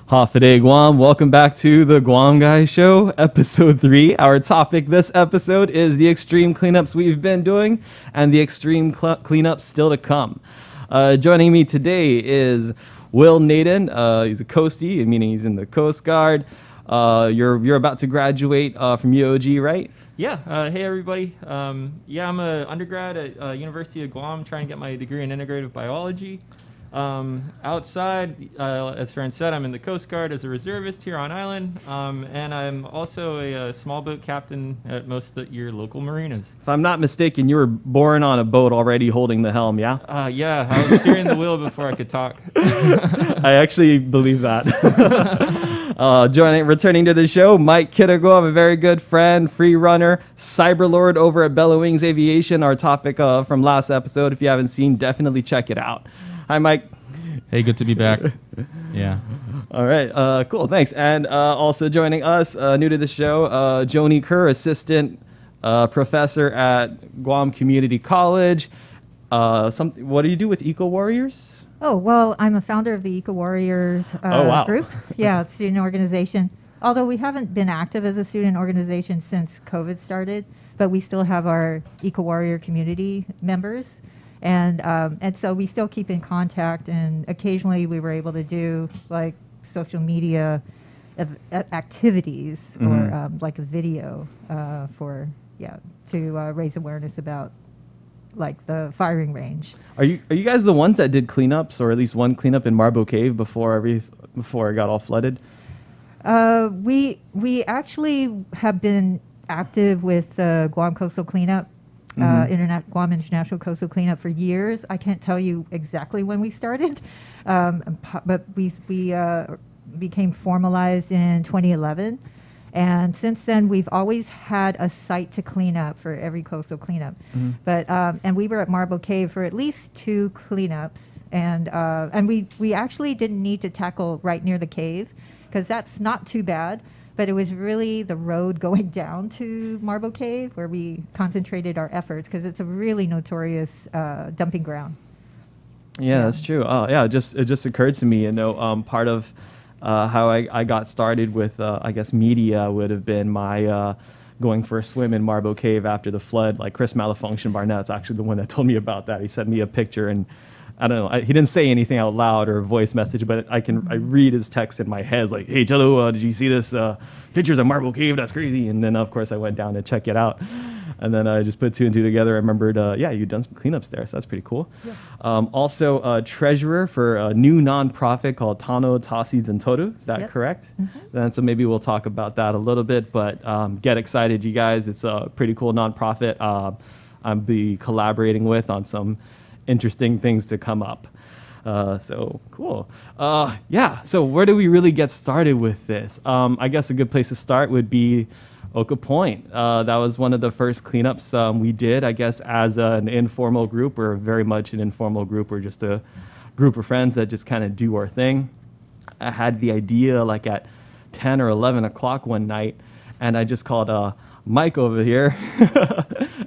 Hafaday Guam, welcome back to the Guam Guy Show, episode 3. Our topic this episode is the extreme cleanups we've been doing and the extreme cleanups still to come. Joining me today is Will Naden. He's a coastie, meaning he's in the Coast Guard. You're about to graduate from UOG, right? Yeah. Hey, everybody. Yeah, I'm an undergrad at University of Guam, trying to get my degree in integrative biology. Outside, as Fran said, I'm in the Coast Guard as a reservist here on island, and I'm also a small boat captain at most of your local marinas. If I'm not mistaken, you were born on a boat already holding the helm, yeah? Yeah, I was steering the wheel before I could talk. I actually believe that. Returning to the show, Mike Kittigo, a very good friend, free runner, cyberlord over at Bella Wings Aviation, our topic from last episode. If you haven't seen, definitely check it out. Hi, Mike. Hey, good to be back. Yeah. All right. Cool. Thanks. And also joining us, new to the show, Joni Kerr, assistant professor at Guam Community College. What do you do with Eco Warriors? Oh, well, I'm a founder of the Eco Warriors group. Yeah, student organization. Although we haven't been active as a student organization since COVID started, but we still have our Eco Warrior community members. And so we still keep in contact, and occasionally we were able to do like social media activities or like a video to raise awareness about like the firing range. Are you guys the ones that did cleanups, or at least one cleanup in Marbo Cave before it got all flooded? We actually have been active with Guam Coastal Cleanup. Guam International Coastal Cleanup for years. I can't tell you exactly when we started, but we became formalized in 2011. And since then, we've always had a site to clean up for every coastal cleanup. But and we were at Marble Cave for at least 2 cleanups, and we actually didn't need to tackle right near the cave because that's not too bad. But it was really the road going down to Marble Cave where we concentrated our efforts because it's a really notorious dumping ground. Yeah, that's true. Yeah, it just occurred to me, part of how I got started with, I guess, media would have been my going for a swim in Marble Cave after the flood. Like Chris Malafunction Barnett's actually the one that told me about that. He sent me a picture, and I don't know, he didn't say anything out loud or a voice message, but I read his text in my head, like, hey, Jello, did you see this pictures of Marble Cave? That's crazy. And then, of course, I went down to check it out. And then I just put 2 and 2 together. I remembered, you'd done some cleanups there, so that's pretty cool. Yeah. Also, treasurer for a new nonprofit called Tano, Tassies, and Toru. Is that correct? And so maybe we'll talk about that a little bit, but get excited, you guys. It's a pretty cool nonprofit I'll be collaborating with on some interesting things to come up. So cool. So where do we really get started with this? I guess a good place to start would be Oka Point. That was one of the first cleanups we did, I guess, as an informal group. We're very much an informal group. We're just a group of friends that just kind of do our thing. I had the idea like at 10 or 11 o'clock one night, and I just called Mike over here,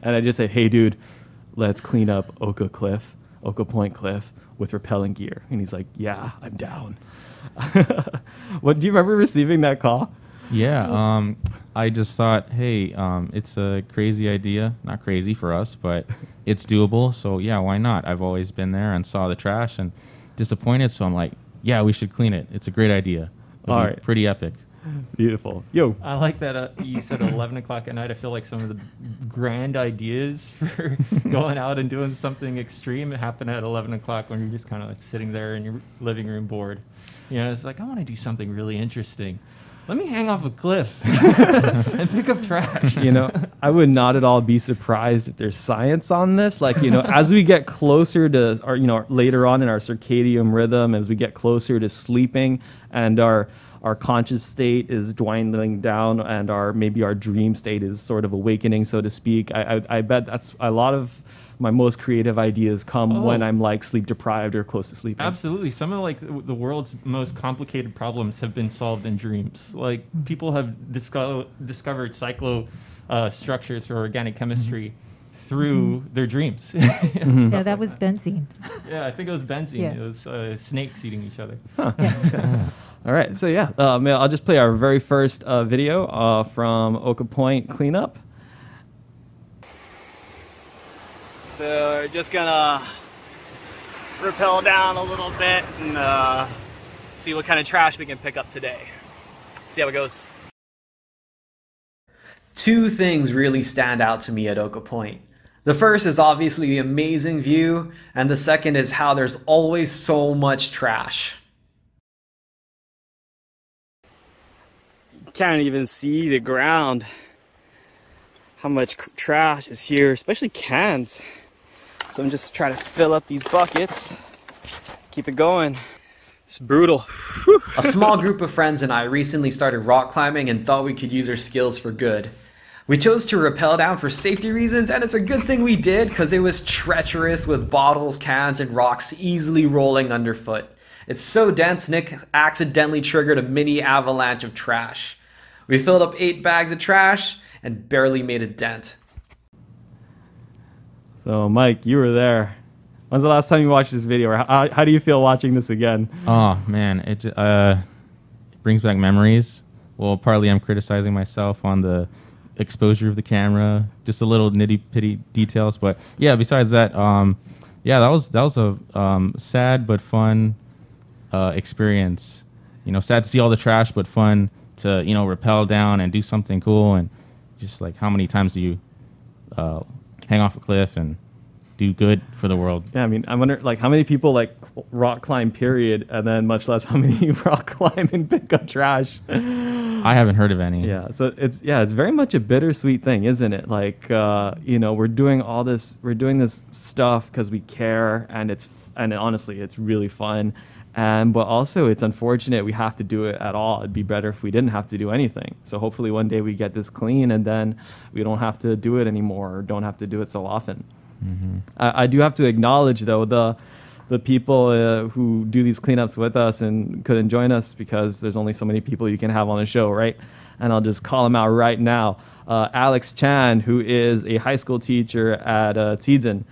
and I just said, hey, dude, let's clean up Oka Point Cliff with rappelling gear. And he's like, yeah, I'm down. Do you remember receiving that call? Yeah, I just thought, hey, it's a crazy idea. Not crazy for us, but it's doable. So yeah, why not? I've always been there and saw the trash and disappointed. So I'm like, yeah, we should clean it. It's a great idea. All right. Pretty epic. Beautiful. Yo. I like that you said 11 o'clock at night. I feel like some of the grand ideas for going out and doing something extreme happen at 11 o'clock when you're just kind of like sitting there in your living room bored. It's like, I want to do something really interesting. Let me hang off a cliff and pick up trash. I would not at all be surprised if there's science on this. Like, as we get closer to our, later on in our circadian rhythm, as we get closer to sleeping and our conscious state is dwindling down and maybe our dream state is sort of awakening, so to speak. I bet that's a lot of my most creative ideas come when I'm like sleep deprived or close to sleeping. Absolutely. Some of like the world's most complicated problems have been solved in dreams. Like people have discovered cyclo structures for organic chemistry through their dreams. Yeah, that was benzene. Yeah, I think it was benzene. Yeah. It was snakes eating each other. Huh. Yeah. All right, so yeah, I'll just play our very first video from Oka Point cleanup. So we're just gonna rappel down a little bit and see what kind of trash we can pick up today. See how it goes. Two things really stand out to me at Oka Point. The first is obviously the amazing view, and the second is how there's always so much trash. You can't even see the ground. How much trash is here, especially cans. So I'm just trying to fill up these buckets, keep it going. It's brutal. Whew. A small group of friends and I recently started rock climbing and thought we could use our skills for good. We chose to rappel down for safety reasons, and it's a good thing we did because it was treacherous with bottles, cans, and rocks easily rolling underfoot. It's so dense, Nick accidentally triggered a mini avalanche of trash. We filled up 8 bags of trash and barely made a dent. So Mike, you were there. When's the last time you watched this video? Or how do you feel watching this again? Oh man, it brings back memories. Well, partly I'm criticizing myself on the exposure of the camera, just a little nitty-pitty details. But yeah, besides that, yeah, that was a sad but fun experience. You know, sad to see all the trash, but fun to, you know, rappel down and do something cool. And just like, how many times do you hang off a cliff and do good for the world? Yeah, I mean, I wonder, like, how many people like rock climb, period, and then much less how many rock climb and pick up trash. I haven't heard of any. Yeah, so it's very much a bittersweet thing, isn't it? Like, you know, we're doing this stuff because we care, and honestly, it's really fun. But also it's unfortunate we have to do it at all. It'd be better if we didn't have to do anything. So hopefully one day we get this clean and then we don't have to do it anymore, or don't have to do it so often. Mm-hmm. I do have to acknowledge though the people who do these cleanups with us and couldn't join us because there's only so many people you can have on the show, right? And I'll just call them out right now. Alex Chan, who is a high school teacher at Tidzen.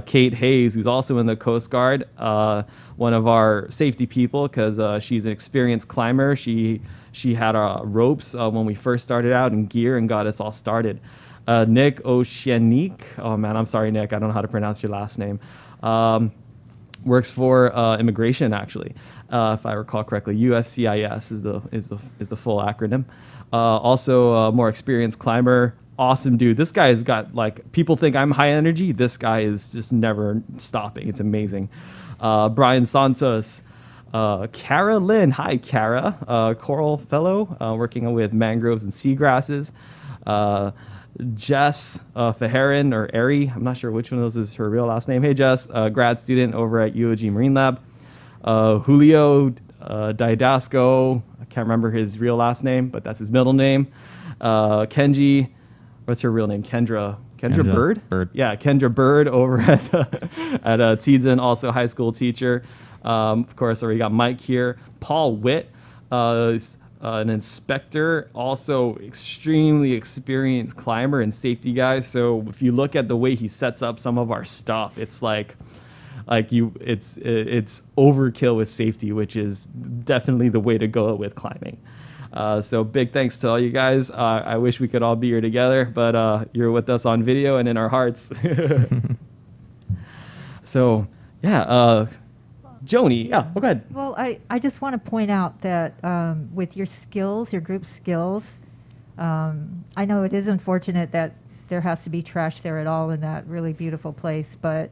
Kate Hayes, who's also in the Coast Guard, one of our safety people because she's an experienced climber. She had ropes when we first started out and gear and got us all started. Nick Oceanique, oh man, I'm sorry, Nick, I don't know how to pronounce your last name. Works for immigration, actually, if I recall correctly. USCIS is the full acronym. Also, a more experienced climber. Awesome dude. This guy has got, like, people think I'm high energy. This guy is just never stopping. It's amazing. Brian Santos. Kara Lynn. Hi, Kara. Coral fellow working with mangroves and seagrasses. Jess Faharin, or Ari. I'm not sure which one of those is her real last name. Hey, Jess. Grad student over at UOG Marine Lab. Julio Didasco. I can't remember his real last name, but that's his middle name. Kenji. What's her real name? Kendra Bird? Yeah, Kendra Bird over at Tidzen, also high school teacher. Of course, already got Mike here. Paul Witt, an inspector, also extremely experienced climber and safety guy. So if you look at the way he sets up some of our stuff, it's it's overkill with safety, which is definitely the way to go with climbing. So big thanks to all you guys. I wish we could all be here together, but you're with us on video and in our hearts. So, yeah, Joni, yeah, go ahead. Well, I just want to point out that with your skills, your group skills, I know it is unfortunate that there has to be trash there at all in that really beautiful place, but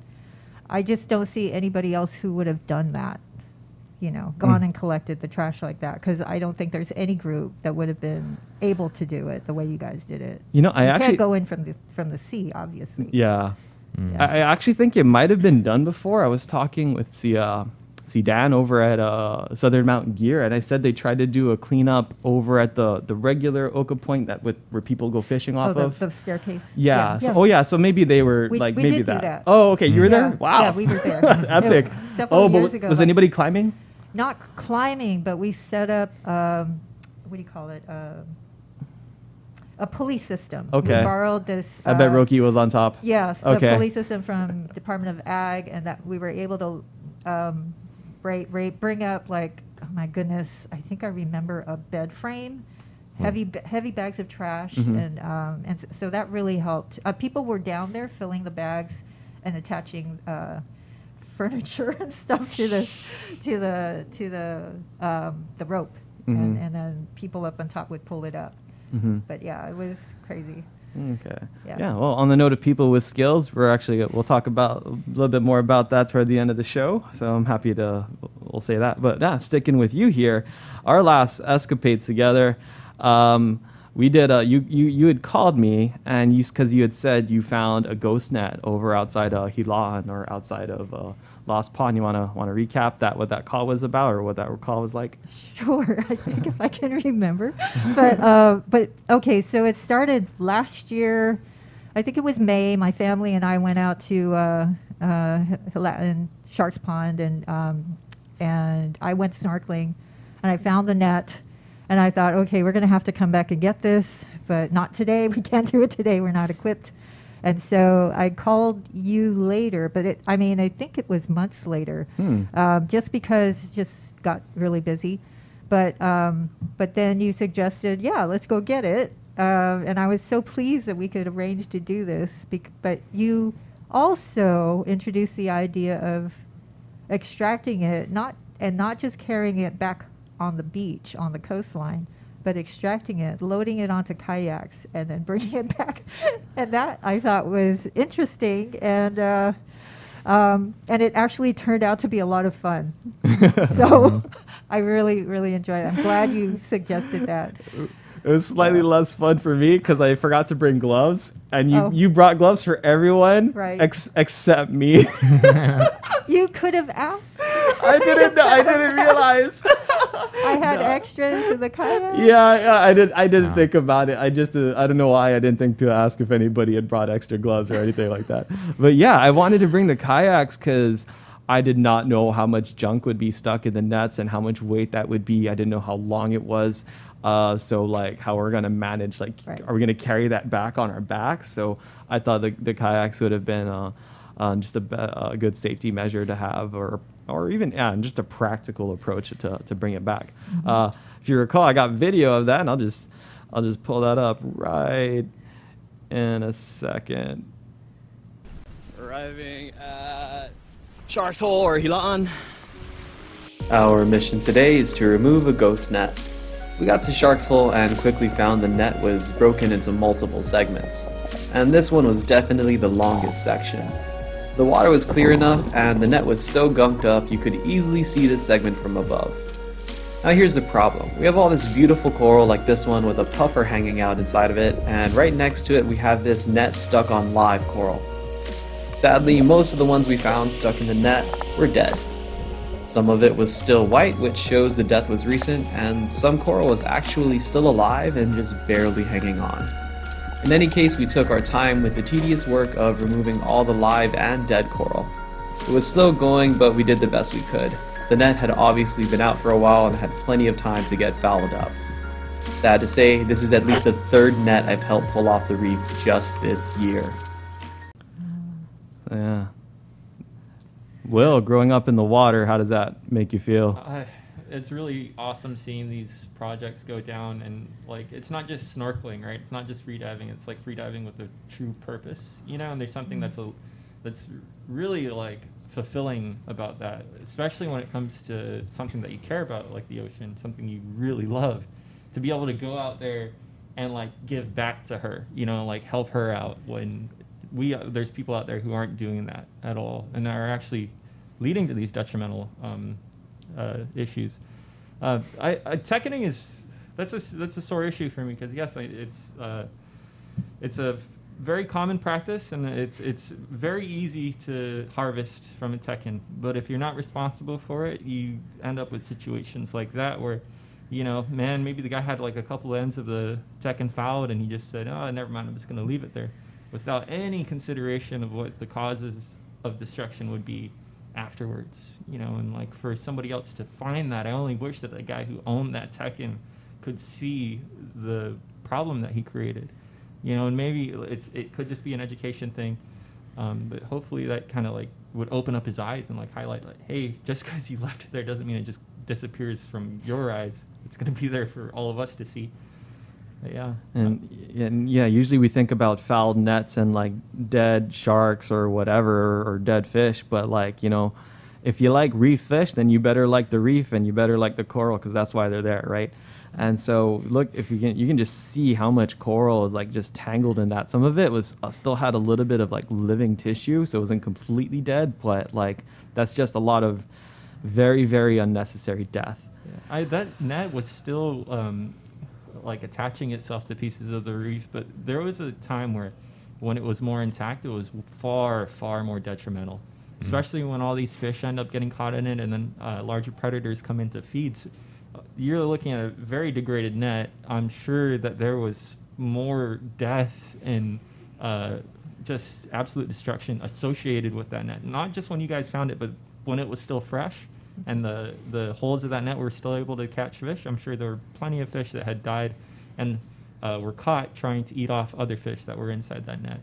I just don't see anybody else who would have done that. You know, gone and collected the trash like that, because I don't think there's any group that would have been able to do it the way you guys did it. You know, I actually can't go in from the sea, obviously. Yeah, I actually think it might have been done before. I was talking with Dan over at Southern Mountain Gear, and I said they tried to do a cleanup over at the regular Oka Point where people go fishing off of. The staircase. Yeah. So maybe they were we maybe did that. Do that. Oh, okay. You were there? Wow. Yeah, we were there. Epic. Several years ago. Was anybody climbing? Not climbing, but we set up, what do you call it? A police system. Okay. We borrowed this. I bet Roki was on top. Yes, okay. The police system from Department of Ag, and that we were able to bring up like oh my goodness, I think I remember a bed frame, heavy bags of trash, and so that really helped. People were down there filling the bags and attaching furniture and stuff to the rope, and then people up on top would pull it up. But yeah, it was crazy. Okay. Yeah. Well, on the note of people with skills, we'll talk about a little bit more about that toward the end of the show. So I'm happy we'll say that. But yeah, sticking with you here, our last escapade together, we did you had called me and because you had said you found a ghost net over outside Hilaan or outside of Lost Pond. You wanna recap what that call was about or what that call was like? Sure, I think if I can remember. But okay, so it started last year. I think it was May. My family and I went out to Sharks Pond and I went snorkeling, and I found the net. And I thought, okay, we're going to have to come back and get this, but not today. We can't do it today. We're not equipped. And so I called you later, but I think it was months later, just because it just got really busy. But then you suggested, yeah, let's go get it. And I was so pleased that we could arrange to do this. But you also introduced the idea of extracting it, not just carrying it back on the beach, on the coastline, but extracting it, loading it onto kayaks, and then bringing it back. And that I thought was interesting, and it actually turned out to be a lot of fun. So I really, really enjoyed it. I'm glad you suggested that. It was slightly less fun for me because I forgot to bring gloves, and you brought gloves for everyone, right? Except me. You could have asked. I didn't realize. I had extras in the kayak. Yeah, I didn't think about it. I don't know why I didn't think to ask if anybody had brought extra gloves or anything like that. But yeah, I wanted to bring the kayaks because I did not know how much junk would be stuck in the nets and how much weight that would be. I didn't know how long it was. So like how we're going to manage, are we going to carry that back on our backs? So I thought the kayaks would have been just a good safety measure to have, or even just a practical approach to bring it back. If you recall, I got video of that, and I'll just pull that up right in a second. Arriving at Shark's Hole or Hilaan. Our mission today is to remove a ghost net. We got to Shark's Hole and quickly found the net was broken into multiple segments, and this one was definitely the longest section. The water was clear enough and the net was so gunked up you could easily see the segment from above. Now here's the problem. We have all this beautiful coral like this one with a puffer hanging out inside of it, and right next to it we have this net stuck on live coral. Sadly, most of the ones we found stuck in the net were dead. Some of it was still white, which shows the death was recent, and some coral was actually still alive and just barely hanging on. In any case, we took our time with the tedious work of removing all the live and dead coral. It was slow going, but we did the best we could. The net had obviously been out for a while and had plenty of time to get fouled up. Sad to say, this is at least the third net I've helped pull off the reef just this year. Yeah. Will, growing up in the water, how does that make you feel? It's really awesome seeing these projects go down, and it's not just snorkeling, right? It's not just freediving. It's like freediving with a true purpose, and there's something that's really fulfilling about that, especially when it comes to something that you care about, like the ocean, something you really love. To be able to go out there and give back to her, help her out when there's people out there who aren't doing that at all and are actually leading to these detrimental issues. Teching that's a sore issue for me because yes, it's a very common practice and it's very easy to harvest from a tekin, but if you're not responsible for it, you end up with situations like that where maybe the guy had a couple ends of the tekin fouled and he just said, oh, never mind, I'm just going to leave it there, without any consideration of what the causes of destruction would be afterwards, and for somebody else to find that, I only wish that the guy who owned that tekin could see the problem that he created, and maybe it could just be an education thing, but hopefully that kind of would open up his eyes and like highlight like, hey, just because you left it there doesn't mean it just disappears from your eyes. It's going to be there for all of us to see. But yeah. And yeah, usually we think about fouled nets and like dead sharks or whatever, or dead fish, but like, you know, if you like reef fish, then you better like the reef and you better like the coral, because that's why they're there, right? And so look, if you can just see how much coral is like just tangled in that. Some of it was still had a little bit of like living tissue, so it wasn't completely dead, but like that's just a lot of very, very unnecessary death. Yeah. That net was still like attaching itself to pieces of the reef, but there was a time where when it was more intact, it was far, far more detrimental, especially when all these fish end up getting caught in it and then larger predators come into feeds. You're looking at a very degraded net. I'm sure that there was more death and just absolute destruction associated with that net. Not just when you guys found it, but when it was still fresh and the holes of that net were still able to catch fish. I'm sure there were plenty of fish that had died and were caught trying to eat off other fish that were inside that net.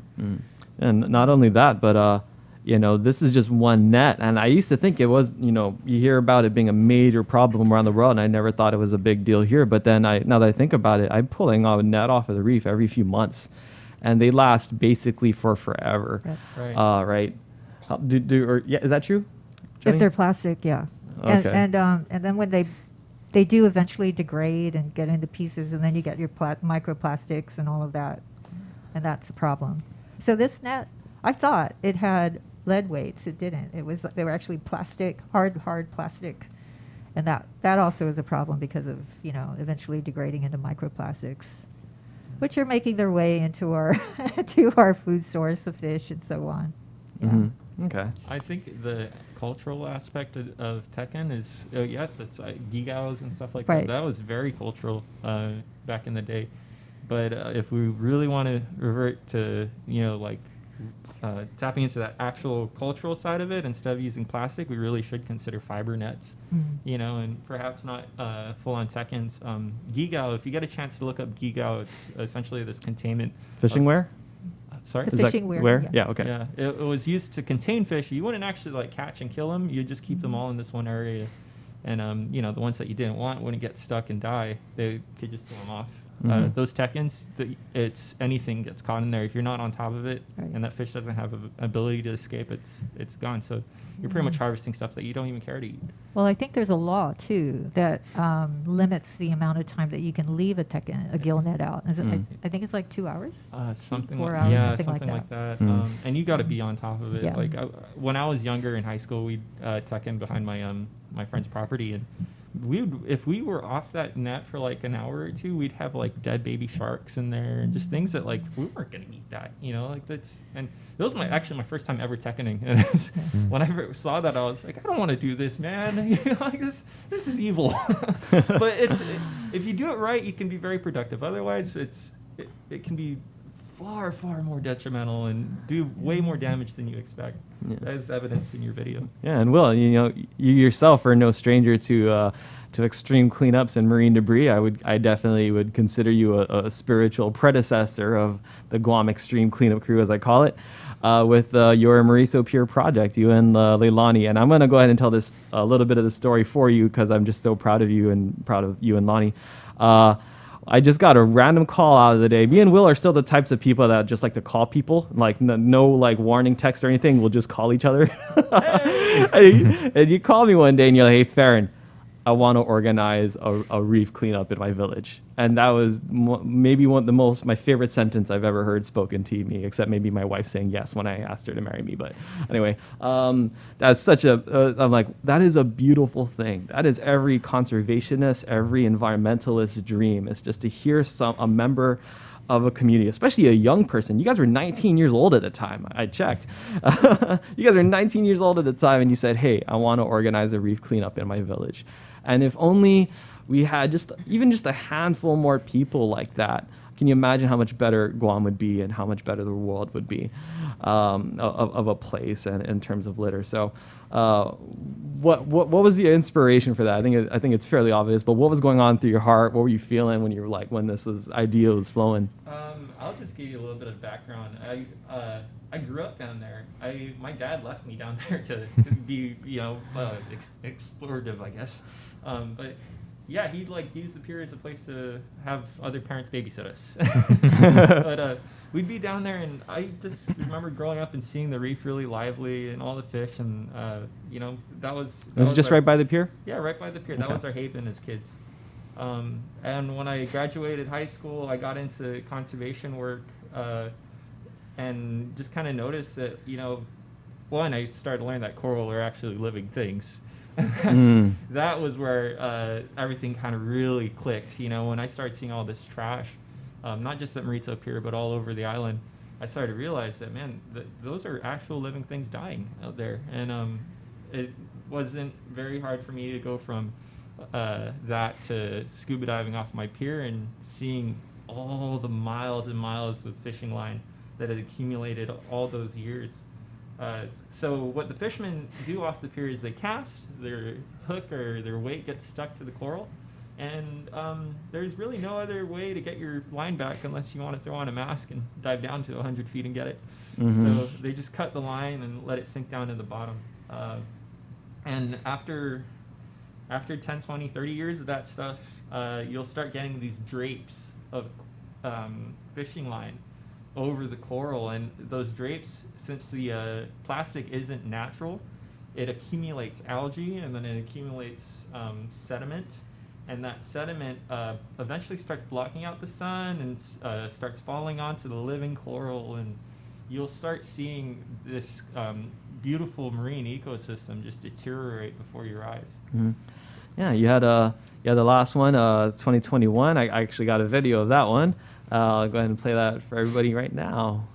And not only that, but you know, this is just one net. And I used to think it was, you know, you hear about it being a major problem around the world, and I never thought it was a big deal here. But then now that I think about it, I'm pulling a net off of the reef every few months, and they last basically for forever. Right. Right. Yeah, is that true, Jenny? If they're plastic, yeah. Okay. And then when they do eventually degrade and get into pieces, and then you get your microplastics and all of that, and that's the problem. So this net, I thought it had lead weights. It didn't. They were actually plastic, hard plastic, and that also is a problem because of, you know, eventually degrading into microplastics, which are making their way into our to our food source, the fish and so on. Yeah. Mm-hmm. Okay. I think the cultural aspect of Tekken is, yes, it's gigaos and stuff like Right. that. That was very cultural back in the day. But if we really want to revert to, you know, like tapping into that actual cultural side of it, instead of using plastic, we really should consider fiber nets, you know, and perhaps not full-on Tekkens. Gigao, if you get a chance to look up Gigao, it's essentially this containment. Fishing ware? Sorry? The Is that fishing ware, ware? yeah. Yeah, okay. Yeah, it was used to contain fish. You wouldn't actually like catch and kill them. You'd just keep them all in this one area. And, you know, the ones that you didn't want wouldn't get stuck and die. They could just throw them off. Those Tekkens, it's anything gets caught in there. If you're not on top of it, Right. and that fish doesn't have an ability to escape, it's gone. So you're pretty much harvesting stuff that you don't even care to eat. Well, I think there's a law too that limits the amount of time that you can leave a gill net out. Is it? I think it's like 2 hours. Something 4 like, hours, yeah, something like that. Mm. And you got to be on top of it. Yeah. Like when I was younger in high school, we'd Tekken behind my friend's property, and if we were off that net for like an hour or two, we'd have like dead baby sharks in there and just things that like we weren't gonna eat that, you know, like that's. And it was actually my first time ever Tekkening, and it was, when I saw that, I was like, I don't want to do this, man. You know, like this is evil. But if you do it right, you can be very productive. Otherwise, it can be far, far more detrimental and do way more damage than you expect, as evidenced in your video. Yeah, and Will, you know, you yourself are no stranger to extreme cleanups and marine debris. I definitely would consider you a spiritual predecessor of the Guam Extreme Cleanup Crew, as I call it, with your Mauricio Pure project, you and Leilani. And I'm going to go ahead and tell this a little bit of the story for you because I'm just so proud of you and proud of you and Lonnie. I just got a random call out of the day. Me and Will are still the types of people that just like to call people, like no like warning text or anything. We'll just call each other. And you call me one day and you're like, hey, Farron, I want to organize a reef cleanup in my village. And that was maybe my favorite sentence I've ever heard spoken to me, except maybe my wife saying yes when I asked her to marry me. But anyway, that's such I'm like, that is a beautiful thing. That is every conservationist, every environmentalist dream, is just to hear a member of a community, especially a young person. You guys were 19 years old at the time. I checked. You guys were 19 years old at the time, and you said, hey, I want to organize a reef cleanup in my village. And if only we had even just a handful more people like that, can you imagine how much better Guam would be and how much better the world would be? of a place and in terms of litter. So, what was the inspiration for that? I think it's fairly obvious, but what was going on through your heart? What were you feeling when you were like when this idea was flowing? I'll just give you a little bit of background. I grew up down there. My dad left me down there to be explorative, I guess. But yeah, he'd like use the pier as a place to have other parents babysit us. But we'd be down there, and I just remember growing up and seeing the reef really lively and all the fish, and that was just right by the pier. Yeah, right by the pier. That was our haven as kids. And when I graduated high school, I got into conservation work, and just kind of noticed that one, I started to learn that coral are actually living things. That was where everything kind of really clicked. When I started seeing all this trash, not just at Maritza Pier, but all over the island, I started to realize that, man, those are actual living things dying out there. And it wasn't very hard for me to go from that to scuba diving off my pier and seeing all the miles and miles of fishing line that had accumulated all those years. So what the fishermen do off the pier is they cast, their hook or their weight gets stuck to the coral, and there's really no other way to get your line back unless you want to throw on a mask and dive down to 100 feet and get it. So they just cut the line and let it sink down to the bottom. And after 10, 20, 30 years of that stuff, you'll start getting these drapes of fishing line over the coral, and those drapes, since the plastic isn't natural, it accumulates algae, and then it accumulates sediment, and that sediment eventually starts blocking out the sun and starts falling onto the living coral, and you'll start seeing this beautiful marine ecosystem just deteriorate before your eyes. Yeah, you had the last one, 2021. I actually got a video of that one. I'll go ahead and play that for everybody right now.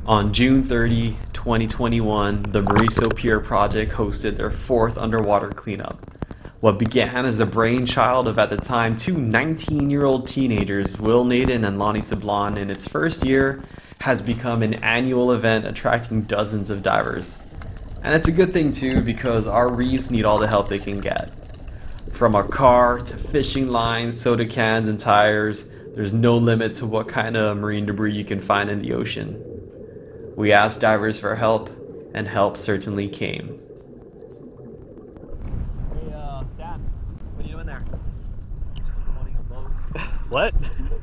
On June 30, 2021, the Mauricio Pier project hosted their 4th underwater cleanup. What began as the brainchild of, at the time, 2 19-year-old teenagers, Will Naden and Lonnie Sablon, in its first year, has become an annual event attracting dozens of divers. And it's a good thing too, because our reefs need all the help they can get. From a car to fishing lines, soda cans and tires, there's no limit to what kind of marine debris you can find in the ocean. We asked divers for help, and help certainly came. Hey, Stan, what are you doing there? Holding a boat. What?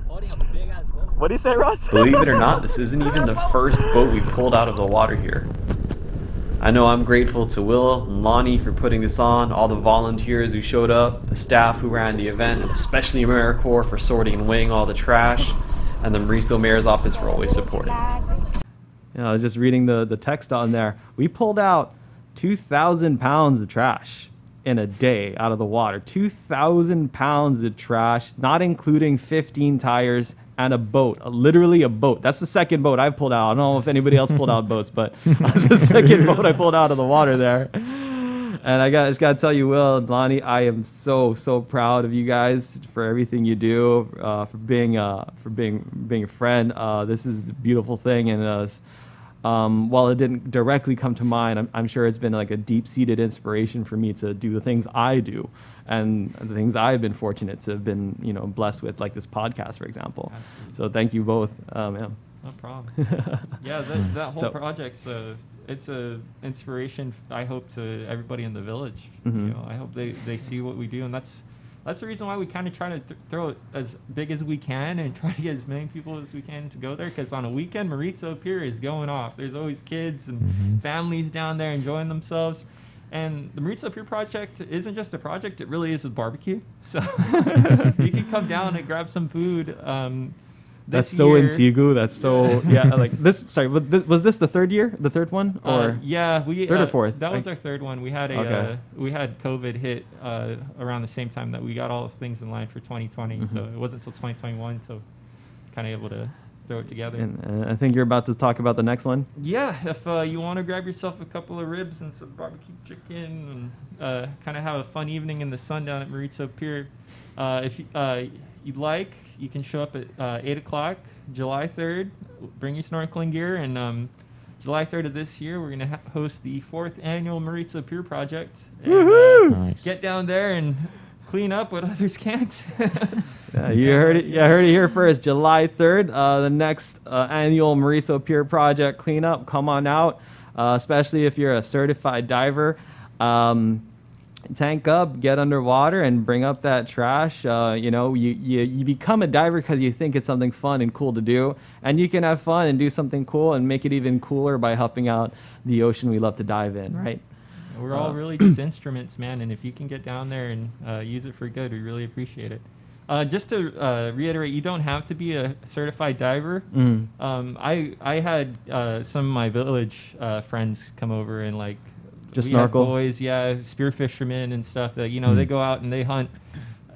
Holding a big ass boat. What do you say, Ross? Believe it or not, this isn't even the first boat we pulled out of the water here. I know I'm grateful to Will and Lonnie for putting this on, all the volunteers who showed up, the staff who ran the event, and especially AmeriCorps for sorting and weighing all the trash, and the Mauricio Mayor's office for always supporting. I was just reading the text on there. We pulled out 2,000 pounds of trash in a day out of the water. 2,000 pounds of trash, not including 15 tires and a boat, literally a boat. That's the second boat I've pulled out. I don't know if anybody else pulled out boats, but that's the second boat I pulled out of the water there. And I just got to tell you, Will and Lonnie, I am so proud of you guys for everything you do, for being a friend. This is a beautiful thing, and while it didn't directly come to mind, I'm sure it's been like a deep-seated inspiration for me to do the things I do, and the things I've been fortunate to have been, blessed with, like this podcast, for example. Absolutely. So thank you both. Yeah. No problem. Yeah, that whole project's it's a inspiration, I hope, to everybody in the village. I hope they see what we do, and that's the reason why we kind of try to throw it as big as we can and try to get as many people as we can to go there, because on a weekend, Mauricio Pier is going off. There's always kids and families down there enjoying themselves. And the Mauricio Pier project isn't just a project, it really is a barbecue. So you can come down and grab some food. That's so in Sigu. That's so like this. Sorry, was this the third year? The third one, or yeah, we third or fourth? That was our third one. We had we had COVID hit around the same time that we got all of things in line for 2020. So it wasn't until 2021 to kind of able to throw it together. And I think you're about to talk about the next one. Yeah, if you want to grab yourself a couple of ribs and some barbecue chicken and kind of have a fun evening in the sun down at Mauricio Pier, if you'd like, you can show up at 8 o'clock, July 3rd. Bring your snorkeling gear, and July 3rd of this year, we're going to host the 4th annual Maritza Pier Project. Woohoo! And, Nice. get down there and clean up what others can't. Yeah, you heard it. Yeah, heard it here first. July 3rd, the next annual Mauricio Pier Project cleanup. Come on out, especially if you're a certified diver. Tank up, get underwater, and bring up that trash. You become a diver because you think it's something fun and cool to do, and you can have fun and do something cool and make it even cooler by helping out the ocean we love to dive in, right? We're all really just instruments, man, and if you can get down there and use it for good, we really appreciate it. Just to reiterate, you don't have to be a certified diver. I had some of my village friends come over and like Just we had snorkel? boys, spear fishermen and stuff that they go out and they hunt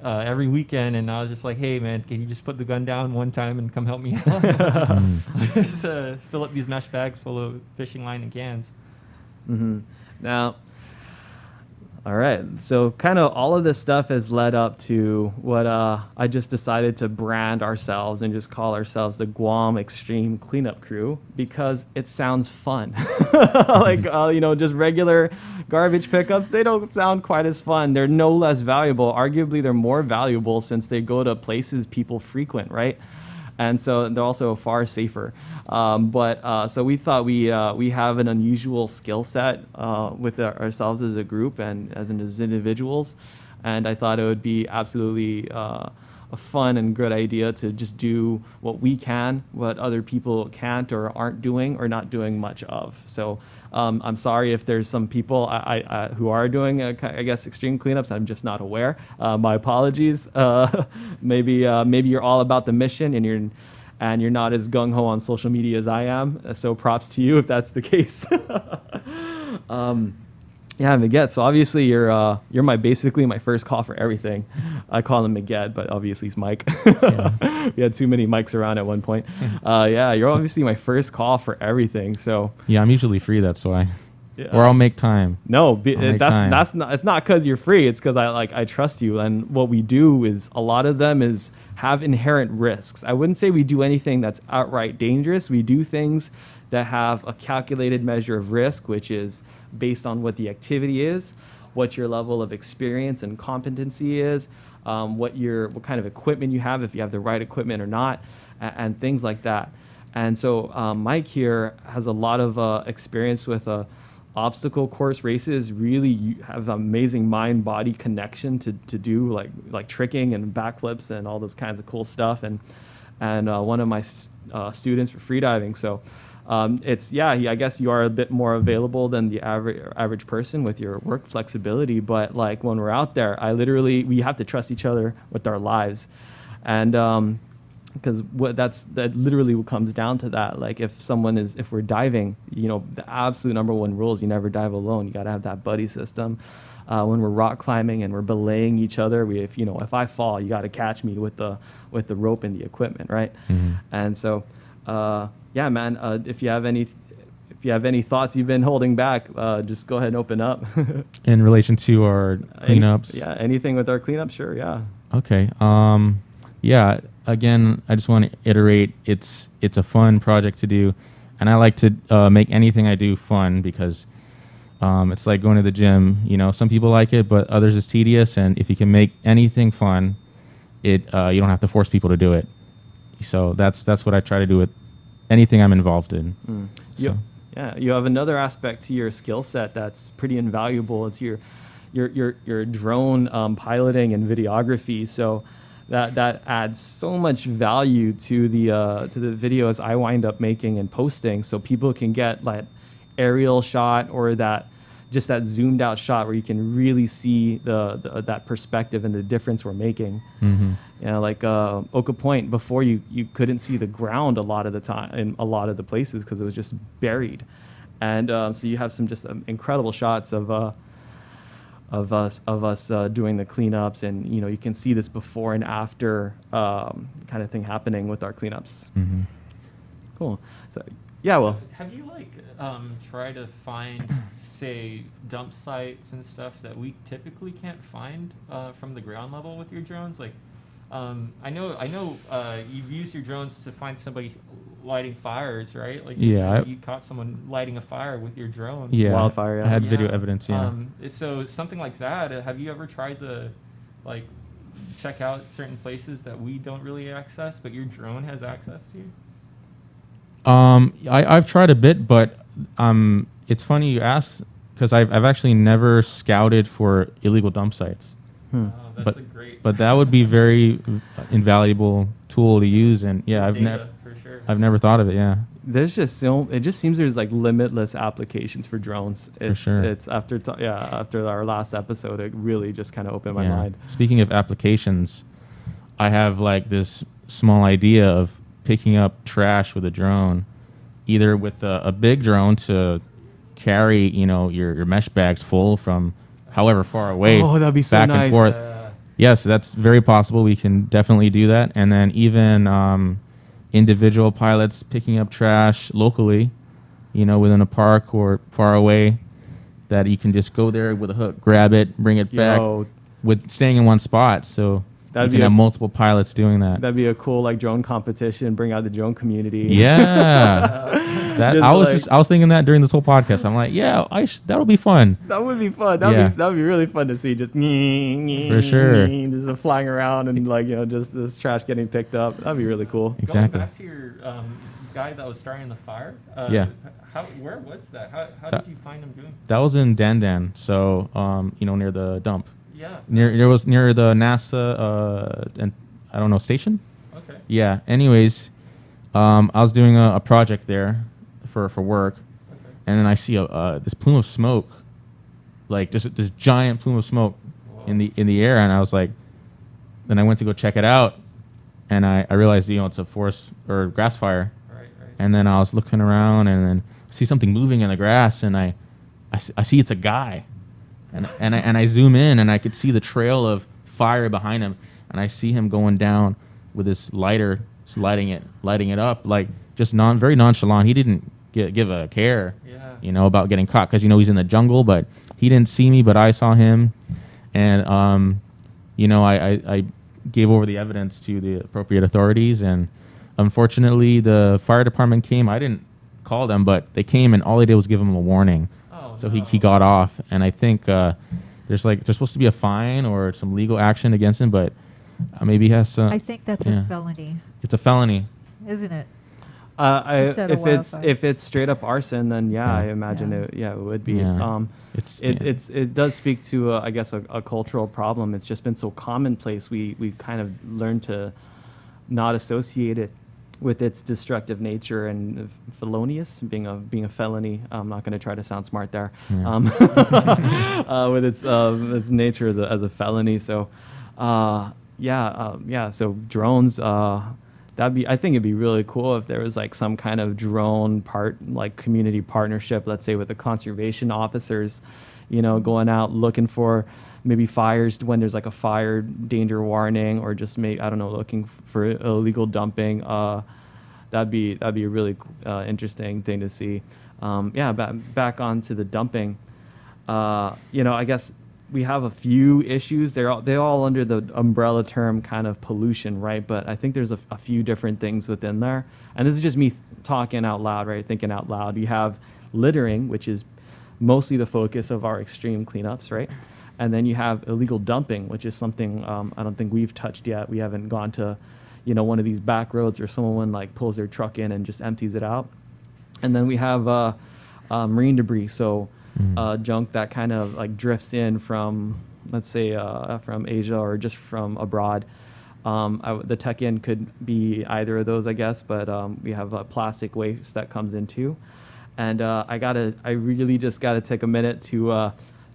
every weekend, and I was just like, hey man, can you just put the gun down one time and come help me out? just fill up these mesh bags full of fishing line and cans. Now, all right. So kind of all of this stuff has led up to what I just decided to brand ourselves and just call ourselves the Guam Extreme Cleanup Crew because it sounds fun. Like, just regular garbage pickups, they don't sound quite as fun. They're no less valuable. Arguably, they're more valuable since they go to places people frequent, right? And so they're also far safer. So we thought we have an unusual skill set with ourselves as a group and as individuals. And I thought it would be absolutely a fun and good idea to just do what we can, what other people can't or aren't doing or not doing much of. So I'm sorry if there's some people who are doing, I guess, extreme cleanups. I'm just not aware. My apologies. Maybe you're all about the mission and you're not as gung-ho on social media as I am. So props to you if that's the case. Yeah, Miguel. So obviously you're basically my first call for everything. I call him Miguel, but obviously he's Mike. Yeah. We had too many mics around at one point. Yeah, you're obviously my first call for everything. So Yeah, I'm usually free. That's why. yeah. Or I'll make time. No, make that's time. not. It's not because you're free. It's because I trust you. And what we do is a lot of them is have inherent risks. I wouldn't say we do anything that's outright dangerous. We do things that have a calculated measure of risk, which is based on what the activity is, what your level of experience and competency is, what kind of equipment you have, if you have the right equipment or not, and things like that. And so Mike here has a lot of experience with obstacle course races. Really, you have amazing mind-body connection to do like tricking and backflips and all those kinds of cool stuff. And one of my students for freediving. So. I guess you are a bit more available than the average person with your work flexibility. But like when we're out there, we have to trust each other with our lives, and because that literally what comes down to that. Like if we're diving, the absolute number one rule is you never dive alone. You got to have that buddy system. When we're rock climbing and we're belaying each other, if I fall, you got to catch me with the rope and the equipment, right? Mm-hmm. And so. Yeah, man. If you have any thoughts you've been holding back, just go ahead and open up. In relation to our cleanups? Anything with our cleanup, sure. Yeah. Okay. Yeah. Again, I just want to iterate. It's a fun project to do, and I like to make anything I do fun because it's like going to the gym. Some people like it, but others it's tedious. And if you can make anything fun, you don't have to force people to do it. So that's what I try to do with anything I'm involved in. So. You have another aspect to your skill set that's pretty invaluable. It's your drone piloting and videography. So that adds so much value to the videos I wind up making and posting. So people can get like aerial shot or that zoomed out shot where you can really see that perspective and the difference we're making. Mm-hmm. Like Oka Point, before you couldn't see the ground a lot of the time in a lot of the places because it was just buried, and so you have some just incredible shots of us doing the cleanups, and you can see this before and after kind of thing happening with our cleanups. Mm-hmm. Cool. So yeah, well, have you try to find, say, dump sites and stuff that we typically can't find from the ground level with your drones? Like, I know you've used your drones to find somebody lighting fires, right? Like Yeah, you caught someone lighting a fire with your drone. Yeah, Wildfire, yeah. I had video Yeah. evidence. Yeah. So something like that. Have you ever tried to, like, check out certain places that we don't really access, but your drone has access to? I've tried a bit, but it's funny you ask because I've actually never scouted for illegal dump sites. That's a great. But that would be very invaluable tool to use, and yeah, data, for sure. I've never thought of it. Yeah. There's just it just seems there's like limitless applications for drones. It's, sure. It's after our last episode, it really just kind of opened my Yeah. mind. Speaking of applications, I have like this small idea of picking up trash with a drone, either with a big drone to carry, your mesh bags full from however far away. Oh, that'd be so back nice. and forth. Yes, that's very possible. We can definitely do that. And then even individual pilots picking up trash locally, within a park or far away, that you can just go there with a hook, grab it, bring it back, with staying in one spot. So you can have multiple pilots doing that. That'd be a cool like drone competition. Bring out the drone community. Yeah. I was thinking that during this whole podcast. I'm like, yeah, that'll be fun. That would be fun. That would be really fun to see. Just for sure. Just flying around and just this trash getting picked up. That'd be really cool. Exactly. Going back to your guy that was starting the fire. Yeah. Where was that? How did you find him doing? That was in Dandan, so near the dump. Yeah. Near the NASA and I don't know station. Okay. Yeah. Anyways, I was doing a project there for work, and then I see this plume of smoke, like just this giant plume of smoke in the air, and I was like, then I went to go check it out, and I realized it's a forest or grass fire. Right. And then I was looking around, and then see something moving in the grass, and I see it's a guy. And I zoom in, and I could see the trail of fire behind him, and I see him going down with his lighter, just lighting it up, like just very nonchalant. He didn't give a care, about getting caught, because he's in the jungle, but he didn't see me, but I saw him, and I gave over the evidence to the appropriate authorities, and unfortunately the fire department came. I didn't call them, but they came, and all they did was give him a warning. So he got off, and I think there's supposed to be a fine or some legal action against him, but maybe he has some. I think that's a felony. It's a felony, isn't it? If it's straight up arson, then I imagine it would be. Yeah. It does speak to I guess a cultural problem. It's just been so commonplace. We kind of learned to not associate it with its destructive nature and felonious being a felony. I'm not going to try to sound smart there. With its nature as a felony. So so drones. I think it'd be really cool if there was like some kind of drone community partnership. Let's say with the conservation officers, going out looking for maybe fires when there's like a fire danger warning, or just looking for illegal dumping. That'd be a really interesting thing to see. Back onto the dumping. I guess we have a few issues. They're all under the umbrella term kind of pollution, right? But I think there's a few different things within there. And this is just me talking out loud, right? Thinking out loud. You have littering, which is mostly the focus of our extreme cleanups, right? And then you have illegal dumping, which is something I don't think we've touched yet. We haven't gone to, one of these back roads or someone like pulls their truck in and just empties it out. And then we have marine debris, so junk that kind of like drifts in from, let's say, from Asia or just from abroad. The tech in could be either of those, I guess, but we have plastic waste that comes in too. And I really just gotta take a minute to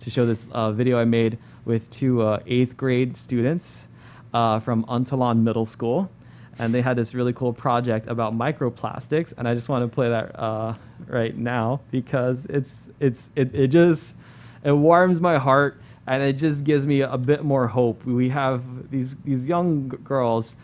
show this video I made with two 8th grade students from Untalon Middle School, and they had this really cool project about microplastics, and I just want to play that right now because it warms my heart, and it just gives me a bit more hope. We have these young girls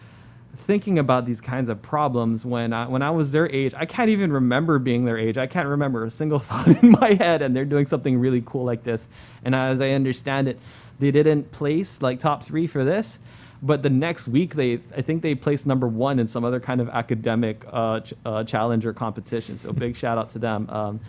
thinking about these kinds of problems when I was their age. I can't even remember being their age. I can't remember a single thought in my head, and they're doing something really cool like this. And as I understand it, they didn't place like top 3 for this, but the next week I think they placed #1 in some other kind of academic challenge or competition. So big shout out to them.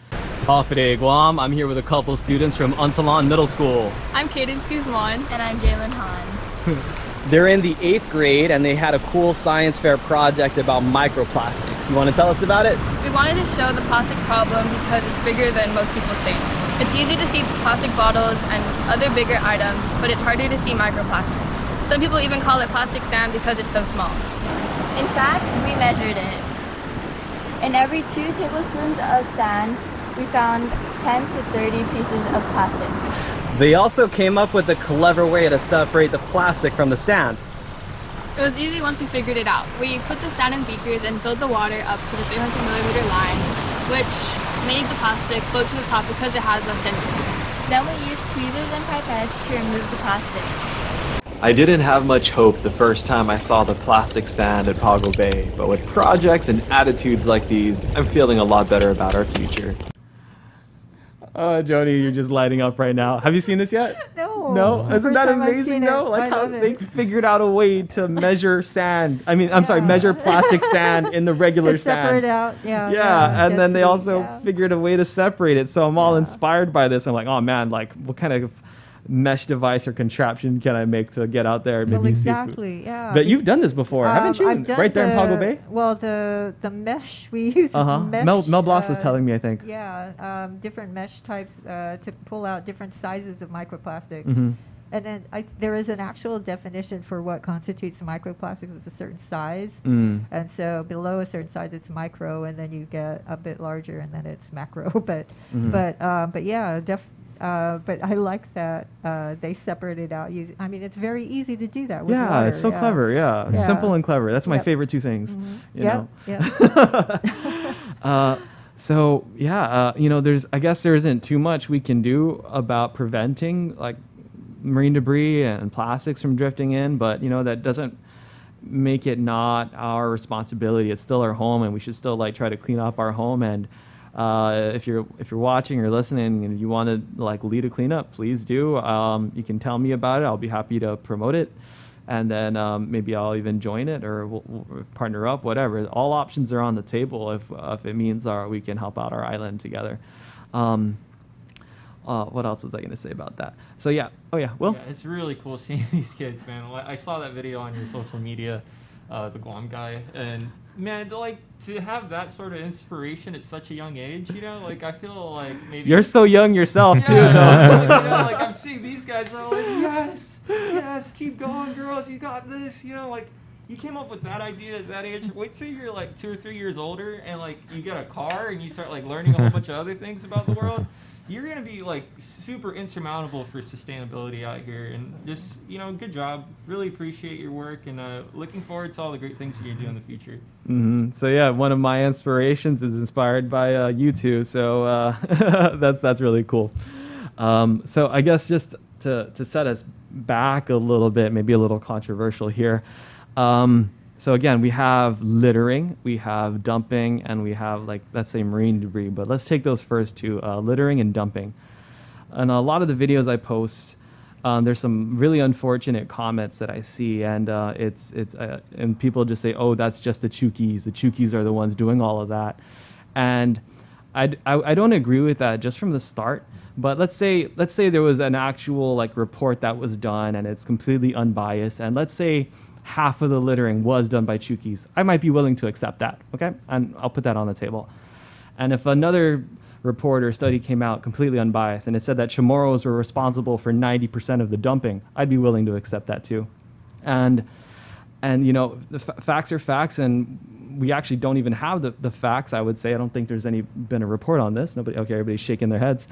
Today, Guam. I'm here with a couple students from Unsalon Middle School. I'm Cadence Guzman. And I'm Jalen Han. They're in the 8th grade and they had a cool science fair project about microplastics. You want to tell us about it? We wanted to show the plastic problem because it's bigger than most people think. It's easy to see plastic bottles and other bigger items, but it's harder to see microplastics. Some people even call it plastic sand because it's so small. In fact, we measured it. In every 2 tablespoons of sand, we found 10 to 30 pieces of plastic. They also came up with a clever way to separate the plastic from the sand. It was easy once we figured it out. We put the sand in beakers and filled the water up to the 300 milliliter line, which made the plastic float to the top because it has less density. Then we used tweezers and pipettes to remove the plastic. I didn't have much hope the first time I saw the plastic sand at Pago Bay, but with projects and attitudes like these, I'm feeling a lot better about our future. Jody, you're just lighting up right now. Have you seen this yet? No. No? Isn't First that time I've amazing seen though? it. Like I how love they it. figured out a way to measure sand. I'm sorry, measure plastic sand in the regular To separate sand. out, yeah. Yeah, and then they density, also figured a way to separate it. So I'm all inspired by this. I'm like, oh man, like what kind of mesh device or contraption can I make to get out there and Well, maybe see food? exactly, yeah. But you've done this before, haven't you? I've done Right there in Pago Bay? Well, the mesh, we use mesh. Mel Bloss was telling me, I think. Yeah, different mesh types to pull out different sizes of microplastics. Mm-hmm. And then there is an actual definition for what constitutes microplastics. It's a certain size. Mm. And so below a certain size, it's micro, and then you get a bit larger, and then it's macro. But yeah, but I like that they separated out. It's very easy to do that with water. It's so clever. Yeah, simple and clever. That's my favorite two things. You know. So yeah, I guess there isn't too much we can do about preventing like marine debris and plastics from drifting in, but that doesn't make it not our responsibility. It's still our home, and we should still like try to clean up our home. And if you're watching or listening and you want to like lead a cleanup, please do. You can tell me about it. I'll be happy to promote it, and then maybe I'll even join it or we'll partner up. Whatever. All options are on the table if it means we can help out our island together. What else was I going to say about that? So yeah. Oh yeah. Well. Yeah, it's really cool seeing these kids, man. I saw that video on your social media, the Guam guy, and man, like to have that sort of inspiration at such a young age, like I feel like maybe You're so young yourself too. Like I'm seeing these guys, and I'm like, yes, keep going, girls, you got this. Like you came up with that idea at that age. Wait till you're like 2 or 3 years older, and like you get a car, and you start like learning a whole bunch of other things about the world. You're going to be like super insurmountable for sustainability out here, and just good job. Really appreciate your work, and looking forward to all the great things you're going to do in the future. Mm-hmm. So yeah, one of my inspirations is inspired by you two, so that's really cool. So I guess just to set us back a little bit, maybe a little controversial here. So again, we have littering, we have dumping, and we have, like, let's say marine debris. But let's take those first two, littering and dumping. And a lot of the videos I post, there's some really unfortunate comments that I see, and and people just say, oh, that's just the Chukis. The Chukis are the ones doing all of that. And I don't agree with that just from the start. But let's say there was an actual like report that was done, and it's completely unbiased, and let's say half of the littering was done by Chukis. I might be willing to accept that, okay? And I'll put that on the table. And if another report or study came out completely unbiased and it said that Chamorros were responsible for 90% of the dumping, I'd be willing to accept that too. And the facts are facts, and we actually don't even have the facts, I would say. I don't think there's been a report on this. Everybody's shaking their heads.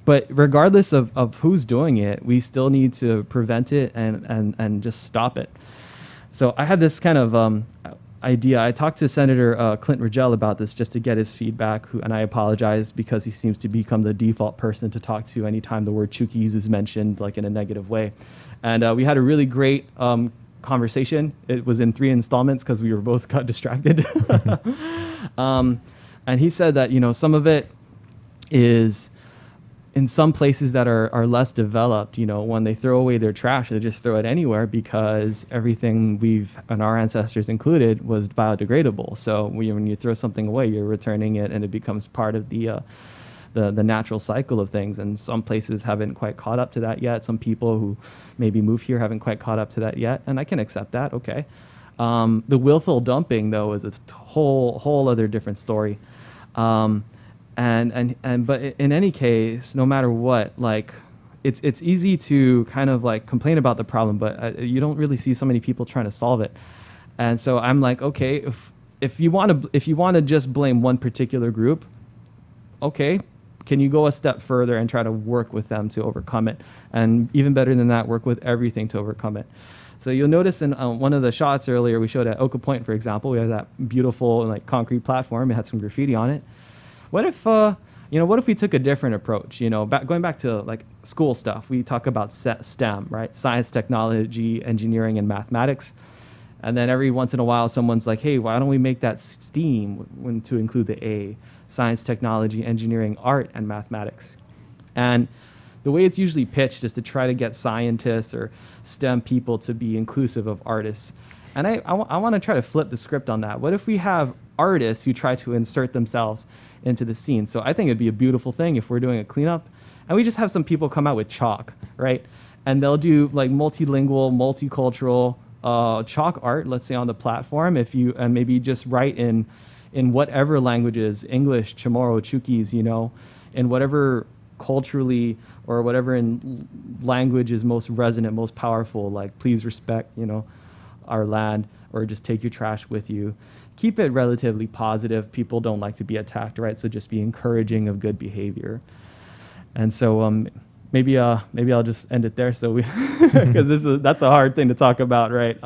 But regardless of who's doing it, we still need to prevent it and just stop it. So I had this kind of idea. I talked to Senator Clint Rigel about this just to get his feedback, and I apologize because he seems to become the default person to talk to anytime the word Chukis is mentioned, like in a negative way. And we had a really great conversation. It was in 3 installments because we were both got distracted. And he said that, some of it is in some places that are less developed, you know, when they throw away their trash, they just throw it anywhere because everything and our ancestors included, was biodegradable. So when you throw something away, you're returning it, and it becomes part of the natural cycle of things. And some places haven't quite caught up to that yet. Some people who maybe move here haven't quite caught up to that yet, and I can accept that. Okay. The willful dumping, though, is a whole other different story. But in any case, no matter what, like, it's easy to kind of like complain about the problem, but you don't really see so many people trying to solve it. And so I'm like, okay, if you want to just blame one particular group, okay, can you go a step further and try to work with them to overcome it? And even better than that, work with everything to overcome it. So you'll notice in one of the shots earlier we showed at Oka Point, for example, we have that beautiful like concrete platform. It had some graffiti on it. What if what if we took a different approach? You know, going back to like school stuff, we talk about STEM, right? Science, technology, engineering, and mathematics. And then every once in a while, someone's like, hey, why don't we make that STEAM to include the A? Science, technology, engineering, art, and mathematics. And the way it's usually pitched is to try to get scientists or STEM people to be inclusive of artists. And I want to try to flip the script on that. What if we have artists who try to insert themselves into the scene? So I think it'd be a beautiful thing if we're doing a cleanup and we just have some people come out with chalk, right? And they'll do like multilingual, multicultural chalk art, let's say on the platform, and maybe just write in whatever languages, English, Chamorro, Chukis, you know, in whatever culturally or whatever in language is most resonant, most powerful, like please respect, you know, our land, or just take your trash with you. Keep it relatively positive. People don't like to be attacked, right? So just be encouraging of good behavior. And so maybe I'll just end it there. So because that's a hard thing to talk about, right?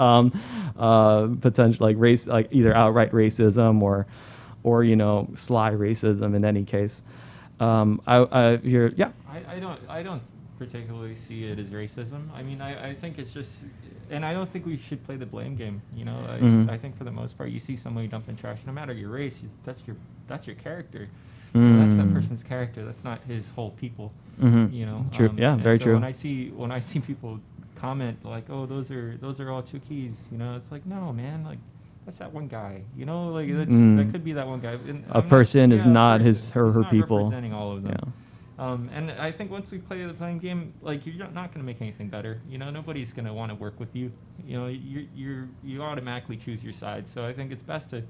Potential like race, like either outright racism or you know, sly racism in any case. I don't particularly see it as racism. I mean, I think it's just, and I don't think we should play the blame game. You know, I think for the most part, you see somebody dumping trash, no matter your race, that's your character. You know, that's that person's character. That's not his whole people. You know, true. Yeah, very true. When I see people comment like, "Oh, those are all Chukis," you know, it's like, no, man, like that's that one guy. You know, like that could be that one guy. And a person is not her people. Representing all of them. Yeah. And I think once we play the playing game, like you're not going to make anything better. You know, nobody's going to want to work with you. You know, you automatically choose your side. So I think it's best to,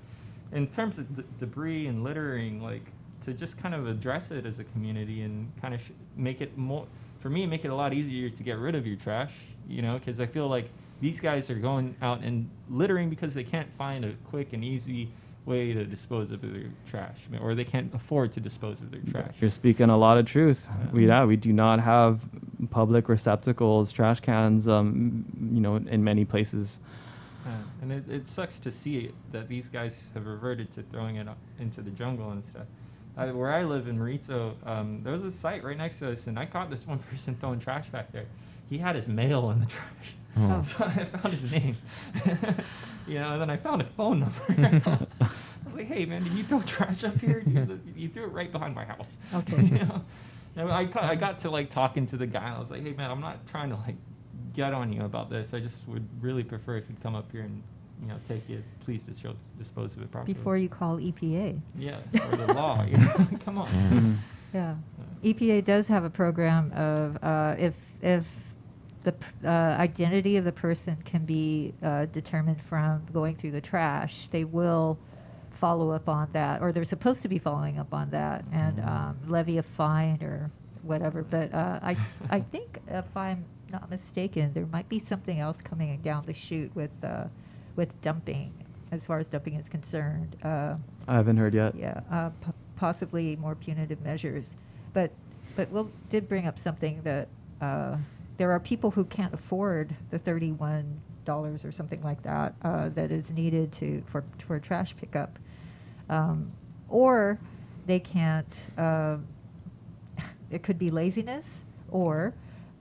in terms of debris and littering, like to just kind of address it as a community and kind of make it more, for me, make it a lot easier to get rid of your trash. You know, because I feel like these guys are going out and littering because they can't find a quick and easy way to dispose of their trash, or they can't afford to dispose of their trash. You're speaking a lot of truth. We do not have public receptacles, trash cans, you know, in many places. And it sucks to see that these guys have reverted to throwing it into the jungle and stuff. Where I live in Marito, there was a site right next to us, and I caught this one person throwing trash back there. He had his mail in the trash. Oh. So I found his name. You know, and then I found a phone number. I was like, hey, man, did you throw trash up here? You threw it right behind my house. Okay. You know? And I got to, like, talking to the guy. And I was like, hey, man, I'm not trying to, like, get on you about this. I just would really prefer if you'd come up here and, you know, take it. Please dispose of it properly. Before you call EPA. Yeah, or the law. You know? Come on. Mm-hmm. Yeah. EPA does have a program of if the identity of the person can be determined from going through the trash, they will follow up on that, or they're supposed to be following up on that, and levy a fine or whatever. But I think, if I'm not mistaken, there might be something else coming down the chute with dumping, as far as dumping is concerned. I haven't heard yet. Yeah, possibly more punitive measures. But Will did bring up something that there are people who can't afford the $31 or something like that that is needed for trash pickup, or they can't. It could be laziness, or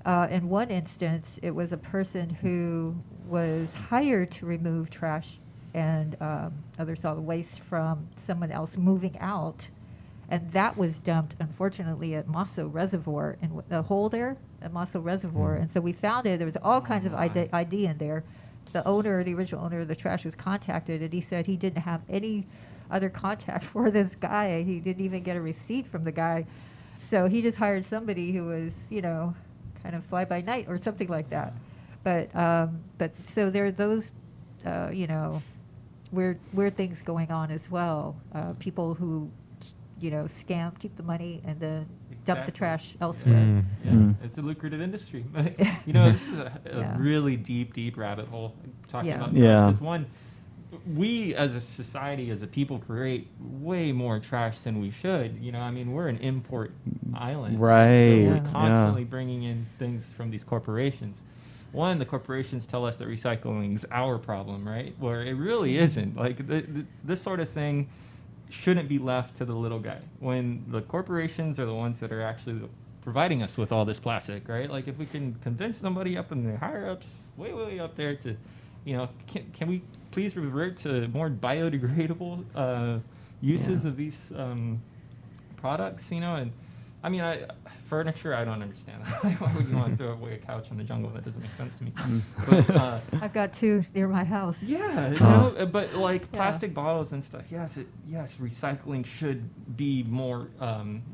in one instance, it was a person who was hired to remove trash and other solid waste from someone else moving out, And that was dumped, unfortunately, at Mosso Reservoir, in the hole there at Mosso Reservoir. And so we found it. There was all kinds of ID in there. The owner, the original owner of the trash, was contacted, and he said he didn't have any other contact for this guy. He didn't even get a receipt from the guy. So he just hired somebody who was, you know, kind of fly by night or something like that. But so there are those, you know, weird things going on as well. People who, you know, scam, keep the money, and then dump the trash elsewhere. It's a lucrative industry. You know, this is a really deep rabbit hole talking about trash. Because one, we as a society, as a people, create way more trash than we should. You know, I mean, we're an import island. Right. So we're constantly bringing in things from these corporations. One, the corporations tell us that recycling is our problem, right? Where it really isn't. Like, this sort of thing shouldn't be left to the little guy, when the corporations are the ones that are actually providing us with all this plastic, right? Like, if we can convince somebody up in the higher ups, way up there, to, you know, can we please revert to more biodegradable uses of these products, you know? And I mean, furniture, I don't understand. Why would you want to throw away a couch in the jungle? That doesn't make sense to me. But, I've got two near my house. Yeah, you know, but like plastic bottles and stuff. Yes, recycling should be more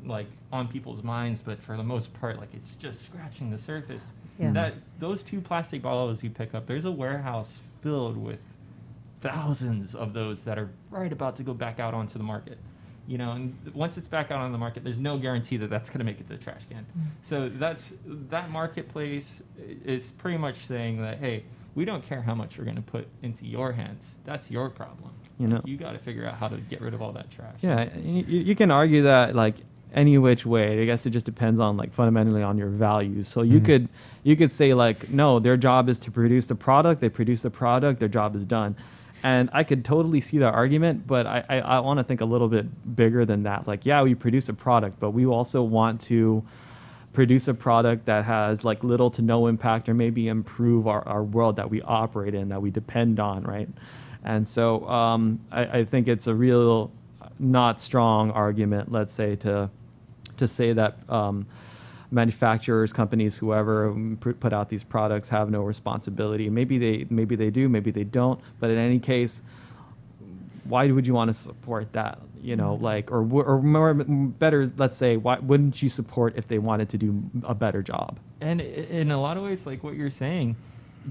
like on people's minds, but for the most part, like, it's just scratching the surface. That those 2 plastic bottles you pick up, there's a warehouse filled with thousands of those that are right about to go back out onto the market. You know, and once it's back out on the market, there's no guarantee that that's going to make it to the trash can. So that marketplace is pretty much saying that, hey, we don't care how much we're going to put into your hands. That's your problem. You know, you got to figure out how to get rid of all that trash. Yeah, you can argue that, like, any which way. I guess it just depends on, like, fundamentally on your values. So you could say, like, no, their job is to produce the product. They produce the product. Their job is done. And I could totally see that argument, but I want to think a little bit bigger than that. Like, yeah, we produce a product, but we also want to produce a product that has, like, little to no impact, or maybe improve our world that we operate in, that we depend on, right? And so I think it's a real not strong argument, let's say, to say that manufacturers, companies, whoever put out these products have no responsibility. Maybe they do, maybe they don't. But in any case, why would you want to support that? You know, like, or more better, let's say, why wouldn't you support if they wanted to do a better job? And in a lot of ways, like what you're saying,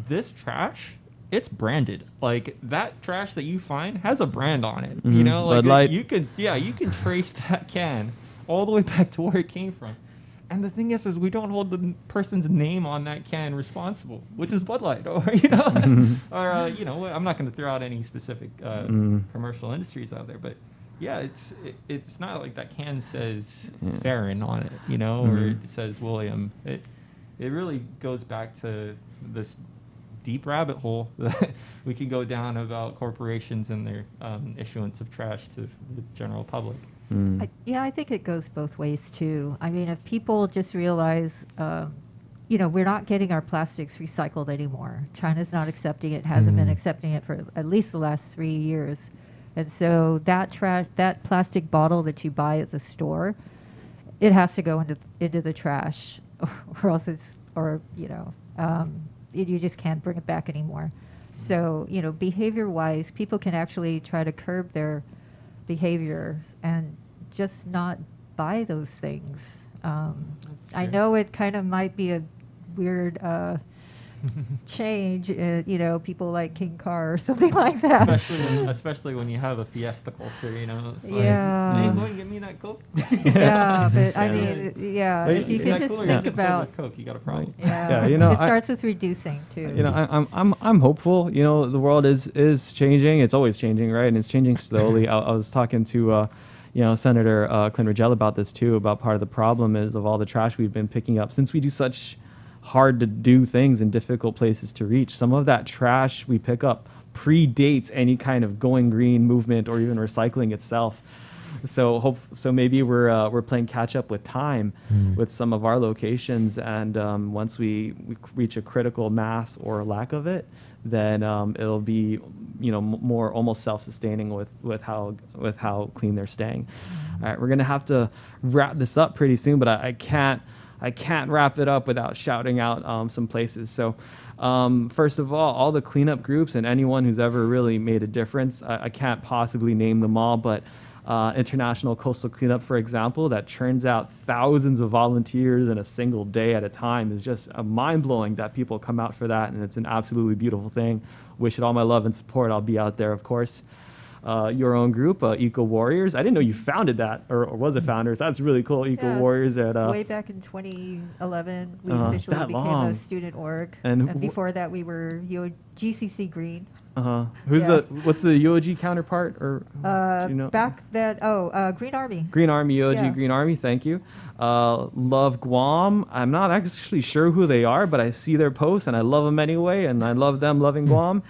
this trash, it's branded. Like, that trash that you find has a brand on it. You know, like, you can trace that can all the way back to where it came from. And the thing is we don't hold the person's name on that can responsible, which is Bud Light, or, you know, or, you know, I'm not going to throw out any specific commercial industries out there, but yeah, it's not like that can says Farron on it, you know, or it says William. It really goes back to this deep rabbit hole that we can go down about corporations and their issuance of trash to the general public. I think it goes both ways too. I mean, if people just realize, you know, we're not getting our plastics recycled anymore. China's not accepting it, hasn't been accepting it for at least the last 3 years. And so that plastic bottle that you buy at the store, it has to go into the trash, or else you know, you just can't bring it back anymore. So, you know, behavior-wise, people can actually try to curb their behavior and just not buy those things. I know it kind of might be a weird change. You know, people like King Car or something like that. Especially when you have a fiesta culture, you know. It's yeah. Like, hey, boy, give me that Coke. Yeah, but I mean, yeah, if you can just think about Coke, you got a problem. Yeah, you know, it starts with reducing too. You know, I'm hopeful. You know, the world is changing. It's always changing, right? And it's changing slowly. I was talking to you know, Senator Clint Rogel about this too. About part of the problem is of all the trash we've been picking up, since we do such hard to do things in difficult places to reach. Some of that trash we pick up predates any kind of going green movement or even recycling itself. So maybe we're playing catch up with time with some of our locations, and once we reach a critical mass or lack of it, then it'll be, more almost self-sustaining with how clean they're staying. All right, we're gonna have to wrap this up pretty soon, but I can't wrap it up without shouting out some places. So first of all the cleanup groups and anyone who's ever really made a difference, I can't possibly name them all, but International Coastal Cleanup, for example, that churns out thousands of volunteers in a single day at a time, is just mind-blowing that people come out for that, and it's an absolutely beautiful thing. Wish it all my love and support. I'll be out there, of course. Your own group, Eco Warriors. I didn't know you founded that, or was a founder. So that's really cool. Eco Warriors at way back in 2011, we officially became a student org, and before that we were GCC Green. What's the UOG counterpart, or back that Green Army. Green Army, UOG Green Army. Thank you. Love Guam. I'm not actually sure who they are, but I see their posts and I love them anyway, and I love them loving Guam.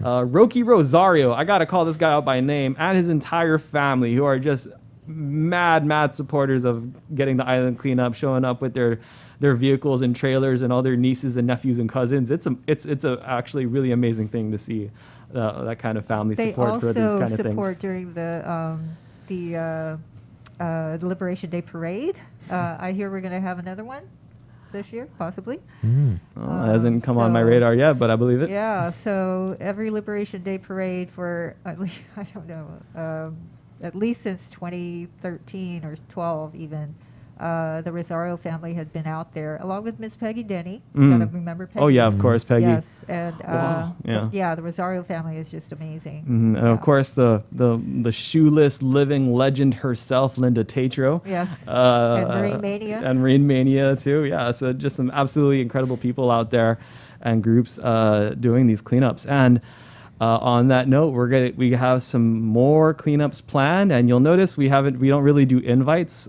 Rocky Rosario. I gotta call this guy out by name, and his entire family, who are just mad supporters of getting the island clean up, showing up with their vehicles and trailers and all their nieces and nephews and cousins. It's a actually really amazing thing to see that kind of family support for these kind of things. They also support during the Liberation Day parade. I hear we're going to have another one this year, possibly. It hasn't come on my radar yet, but I believe it. Yeah, so every Liberation Day parade for, I don't know, at least since 2013 or 12 even, the Rosario family has been out there, along with Miss Peggy Denny. You gotta remember Peggy. Oh yeah, of course, Peggy. Yes, and the Rosario family is just amazing. And of course, the shoeless living legend herself, Linda Tatro. Yes, and Marine Mania. And Marine Mania too. Yeah, so just some absolutely incredible people out there, and groups doing these cleanups. And on that note, we have some more cleanups planned, and you'll notice we don't really do invites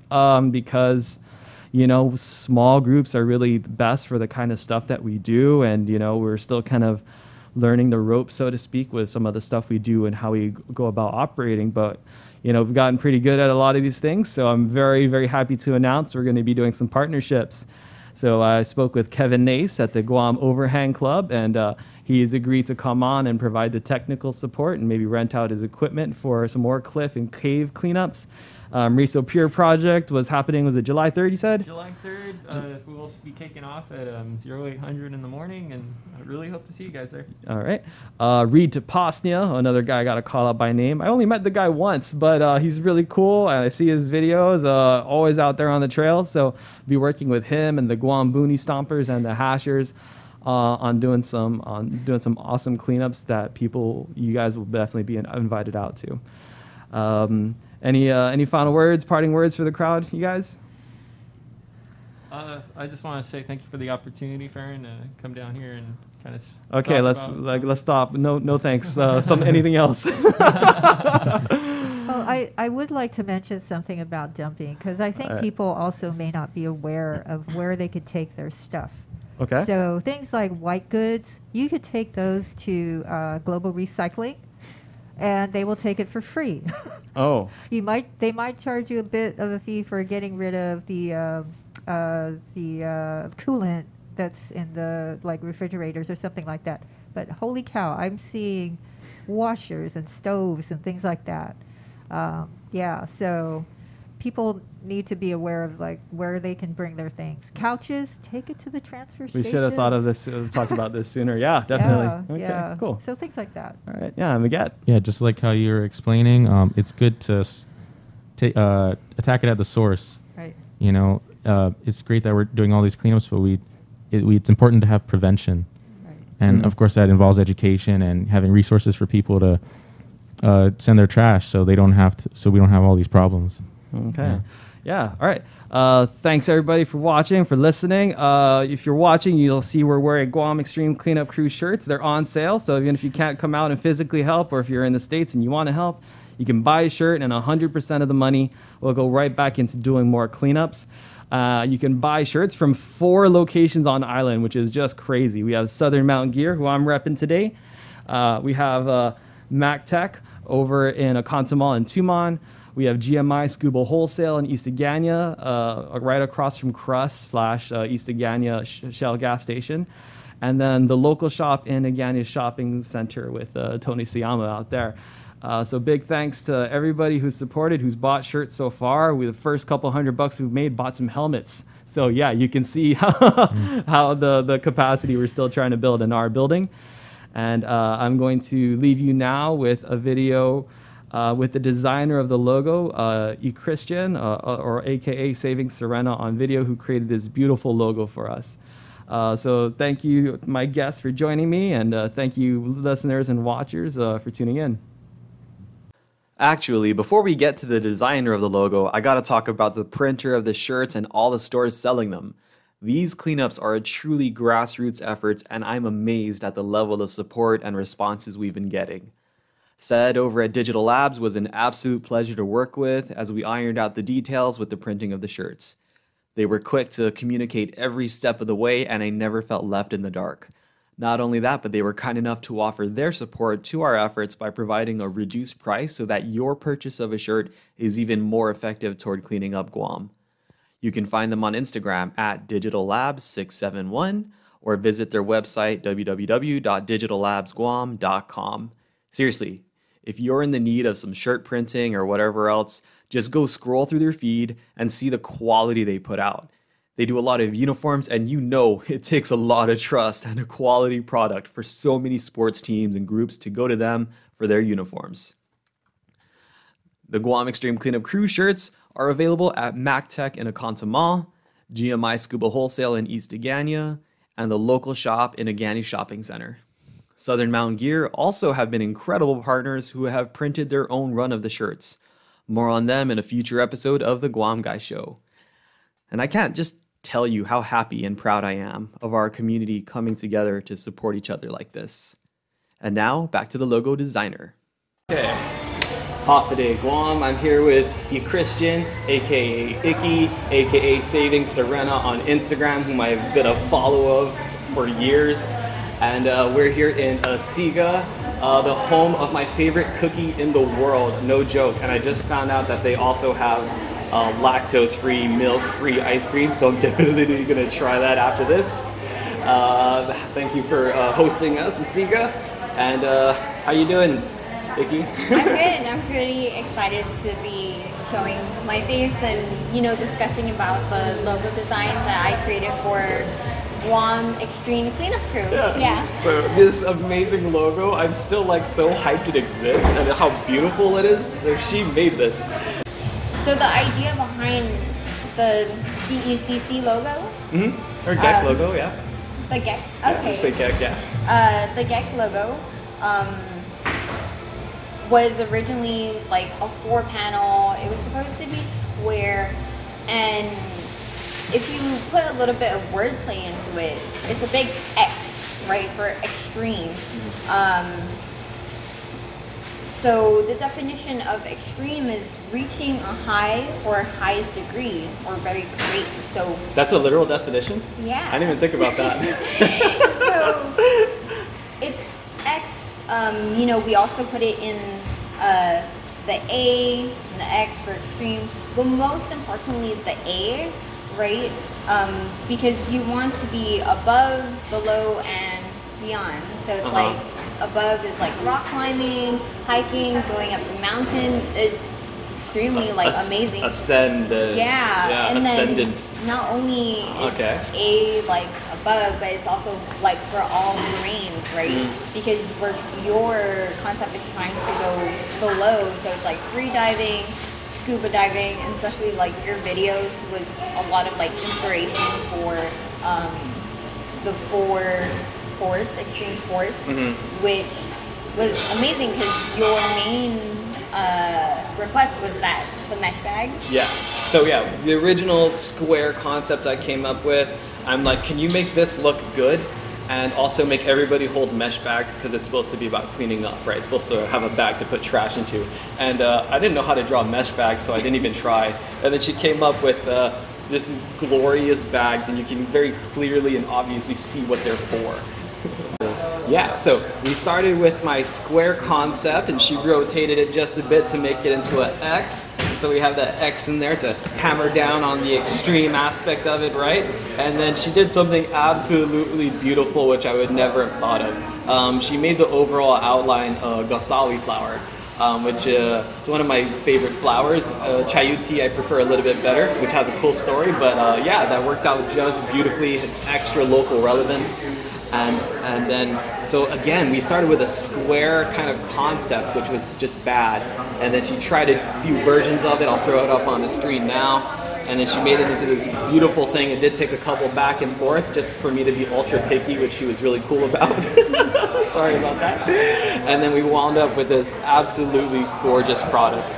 because small groups are really best for the kind of stuff that we do, and we're still kind of learning the ropes, so to speak, with some of the stuff we do and how we go about operating. But we've gotten pretty good at a lot of these things, so I'm very, very happy to announce we're going to be doing some partnerships. So I spoke with Kevin Nace at the Guam Overhang Club, and he's agreed to come on and provide the technical support and maybe rent out his equipment for some more cliff and cave cleanups. Riso Pure project was it July 3rd, you said? July 3rd. We will be kicking off at 0800 in the morning, and I really hope to see you guys there. All right. Reed Tapasnia, another guy I got to call out by name. I only met the guy once, but he's really cool, and I see his videos, always out there on the trail. So be working with him and the Guam Boonie Stompers and the Hashers on doing some awesome cleanups that you guys will definitely be invited out to. Any final words, parting words for the crowd, you guys? I just want to say thank you for the opportunity, Farron, to come down here and kind of. Okay, let's stop. No thanks. Anything else? Well, I would like to mention something about dumping, because I think people also may not be aware of where they could take their stuff. Okay. So things like white goods, you could take those to Global Recycling, and they will take it for free. Oh. They might charge you a bit of a fee for getting rid of the coolant that's in the refrigerators or something like that. But holy cow, I'm seeing washers and stoves and things like that. So people need to be aware of where they can bring their things. Couches, take it to the transfer station. We should have thought of this, talked about this sooner. Yeah, definitely. Yeah, okay, cool. So things like that. All right. Yeah, Magat. Yeah, just like how you were explaining, it's good to attack it at the source. Right. It's great that we're doing all these cleanups, but it's important to have prevention. Right. And of course that involves education and having resources for people to send their trash so we don't have all these problems. Okay. Yeah. All right. Thanks everybody for watching, for listening. If you're watching, you'll see we're wearing Guam Extreme Cleanup Crew shirts. They're on sale. So even if you can't come out and physically help, or if you're in the States and you want to help, you can buy a shirt, and 100% of the money will go right back into doing more cleanups. You can buy shirts from 4 locations on island, which is just crazy. We have Southern Mountain Gear, who I'm repping today. We have Mac Tech over in Akantamal and Tumon. We have GMI Scuba Wholesale in East Agania, right across from Crust / East Agania Shell gas station. and then the local shop in Agani Shopping Center with Tony Siama out there. So big thanks to everybody who's supported, who's bought shirts so far. The first couple $100 we've made bought some helmets. So yeah, you can see how the capacity we're still trying to build in our building. And I'm going to leave you now with a video with the designer of the logo, Christian, or AKA Saving Serena on video, who created this beautiful logo for us. So thank you, my guests, for joining me, and thank you, listeners and watchers, for tuning in. Actually, before we get to the designer of the logo, I gotta talk about the printer of the shirts and all the stores selling them. These cleanups are a truly grassroots efforts, and I'm amazed at the level of support and responses we've been getting. Said over at Digital Labs was an absolute pleasure to work with as we ironed out the details with the printing of the shirts. They were quick to communicate every step of the way, and I never felt left in the dark. Not only that, but they were kind enough to offer their support to our efforts by providing a reduced price so that your purchase of a shirt is even more effective toward cleaning up Guam. You can find them on Instagram at digitallabs671 or visit their website www.digitallabsguam.com. Seriously, if you're in the need of some shirt printing or whatever else, just go scroll through their feed and see the quality they put out. They do a lot of uniforms, and you know it takes a lot of trust and a quality product for so many sports teams and groups to go to them for their uniforms. The Guam Extreme Cleanup Crew shirts are available at MacTech in Akanta Mall, GMI Scuba Wholesale in East Agania, and the local shop in Agani Shopping Center. Southern Mountain Gear also have been incredible partners who have printed their own run of the shirts. More on them in a future episode of The Guam Guy Show. And I can't just tell you how happy and proud I am of our community coming together to support each other like this. And now, back to the logo designer. Okay, Hot Day Guam. I'm here with Christian, aka Icky, aka Saving Serena on Instagram, whom I've been a follow of for years. And we're here in Siga, the home of my favorite cookie in the world, no joke. And I just found out that they also have lactose-free, milk-free ice cream, so I'm definitely going to try that after this. Thank you for hosting us in Siga. And how you doing, Vicky? I'm good. I'm pretty excited to be showing my face and, you know, discussing about the logo design that I created for Guam Extreme Cleanup Crew. Yeah. So this amazing logo, I'm still like so hyped it exists and how beautiful it is. So she made this. So the idea behind the GECC logo? Or GEC logo, yeah. The GEC, okay. Yeah, say GEC, yeah. The GEC logo was originally like a 4-panel. It was supposed to be square, and if you put a little bit of wordplay into it, it's a big X, right, for extreme. So the definition of extreme is reaching a high or highest degree or very great. So that's a literal definition? Yeah. I didn't even think about that. So it's X. You know, we also put it in the A and the X for extreme, but most importantly the A, right? Because you want to be above, below, and beyond. So it's like above is like rock climbing, hiking, going up the mountain. It's extremely like amazing. Ascend. Yeah, and ascendant. then not only is A like above, but it's also like for all terrains, right? Because your concept is trying to go below, so it's like free diving, scuba diving, and especially like your videos was a lot of like inspiration for the 4 sports, extreme sports, which was amazing because your main request was that the mesh bag. Yeah. So yeah, the original square concept I came up with, I'm like, can you make this look good and also make everybody hold mesh bags because it's supposed to be about cleaning up, right? It's supposed to have a bag to put trash into. And I didn't know how to draw mesh bags, so I didn't even try. And then she came up with these glorious bags, and you can very clearly and obviously see what they're for. Yeah, so we started with my square concept, and she rotated it just a bit to make it into an X. So we have that X in there to hammer down on the extreme aspect of it, right? And then she did something absolutely beautiful, which I would never have thought of. She made the overall outline Gosawi flower, which is one of my favorite flowers. Chayuti I prefer a little bit better, which has a cool story, but yeah, that worked out just beautifully, extra local relevance. And then, so again, we started with a square kind of concept, which was just bad. And then she tried a few versions of it. I'll throw it up on the screen now. And then she made it into this beautiful thing. It did take a couple back and forth just for me to be ultra picky, which she was really cool about. Sorry about that. And then we wound up with this absolutely gorgeous product.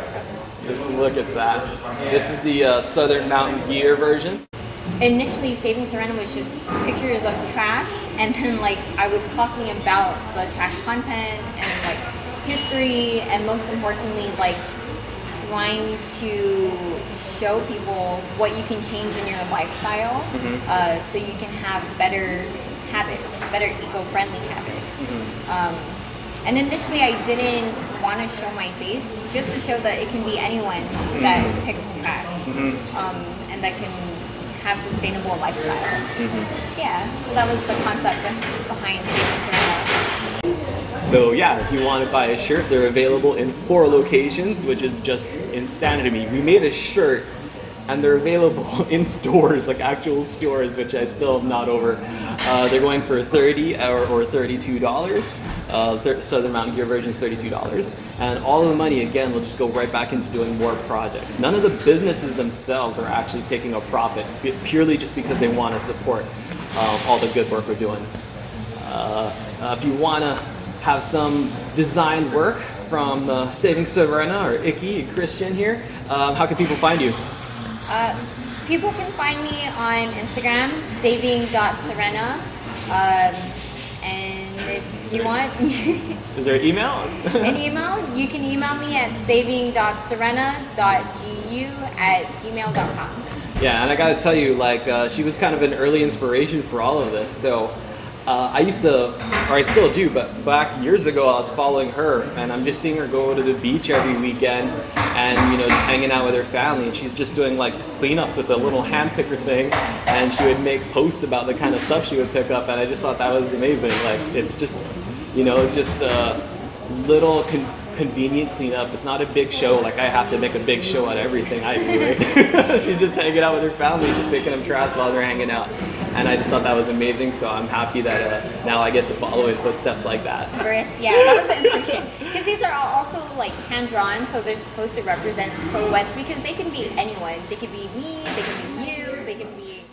Just look at that. This is the Southern Mountain Gear version. Initially, Saving Serena was just pictures of trash, and then like I was talking about the trash content and like history, and most importantly, like trying to show people what you can change in your lifestyle, so you can have better habits, better eco-friendly habits. And initially, I didn't want to show my face, just to show that it can be anyone that picks trash, and that can have sustainable lifestyle. Yeah, so that was the concept behind Saving Serena. So yeah, if you want to buy a shirt, they're available in 4 locations, which is just insanity to me. We made a shirt and they're available in stores, like actual stores, which I still am not over. They're going for $30 or $32. Southern Mountain Gear version is $32. And all of the money, again, will just go right back into doing more projects. None of the businesses themselves are actually taking a profit, purely just because they want to support all the good work we're doing. If you want to have some design work from Saving Serena or Icky, Christian here, how can people find you? People can find me on Instagram, saving.serena. And if you want... Is there an email? An email? You can email me at saving.serena.gu@gmail.com. Yeah, and I gotta tell you, like, she was kind of an early inspiration for all of this. So I used to, or I still do, but back years ago I was following her, and I'm just seeing her go to the beach every weekend and, you know, just hanging out with her family, and she's just doing like cleanups with a little hand picker thing, and she would make posts about the kind of stuff she would pick up, and I just thought that was amazing. Like, it's just, you know, it's just a little convenient cleanup. It's not a big show, like I have to make a big show out of everything I do, right? She's just hanging out with her family, just picking up trash while they're hanging out. And I just thought that was amazing, so I'm happy that now I get to follow in footsteps like that. Yeah, that was the inspiration. Because these are also like hand-drawn, so they're supposed to represent silhouettes, because they can be anyone. They could be me, they can be you, they can be...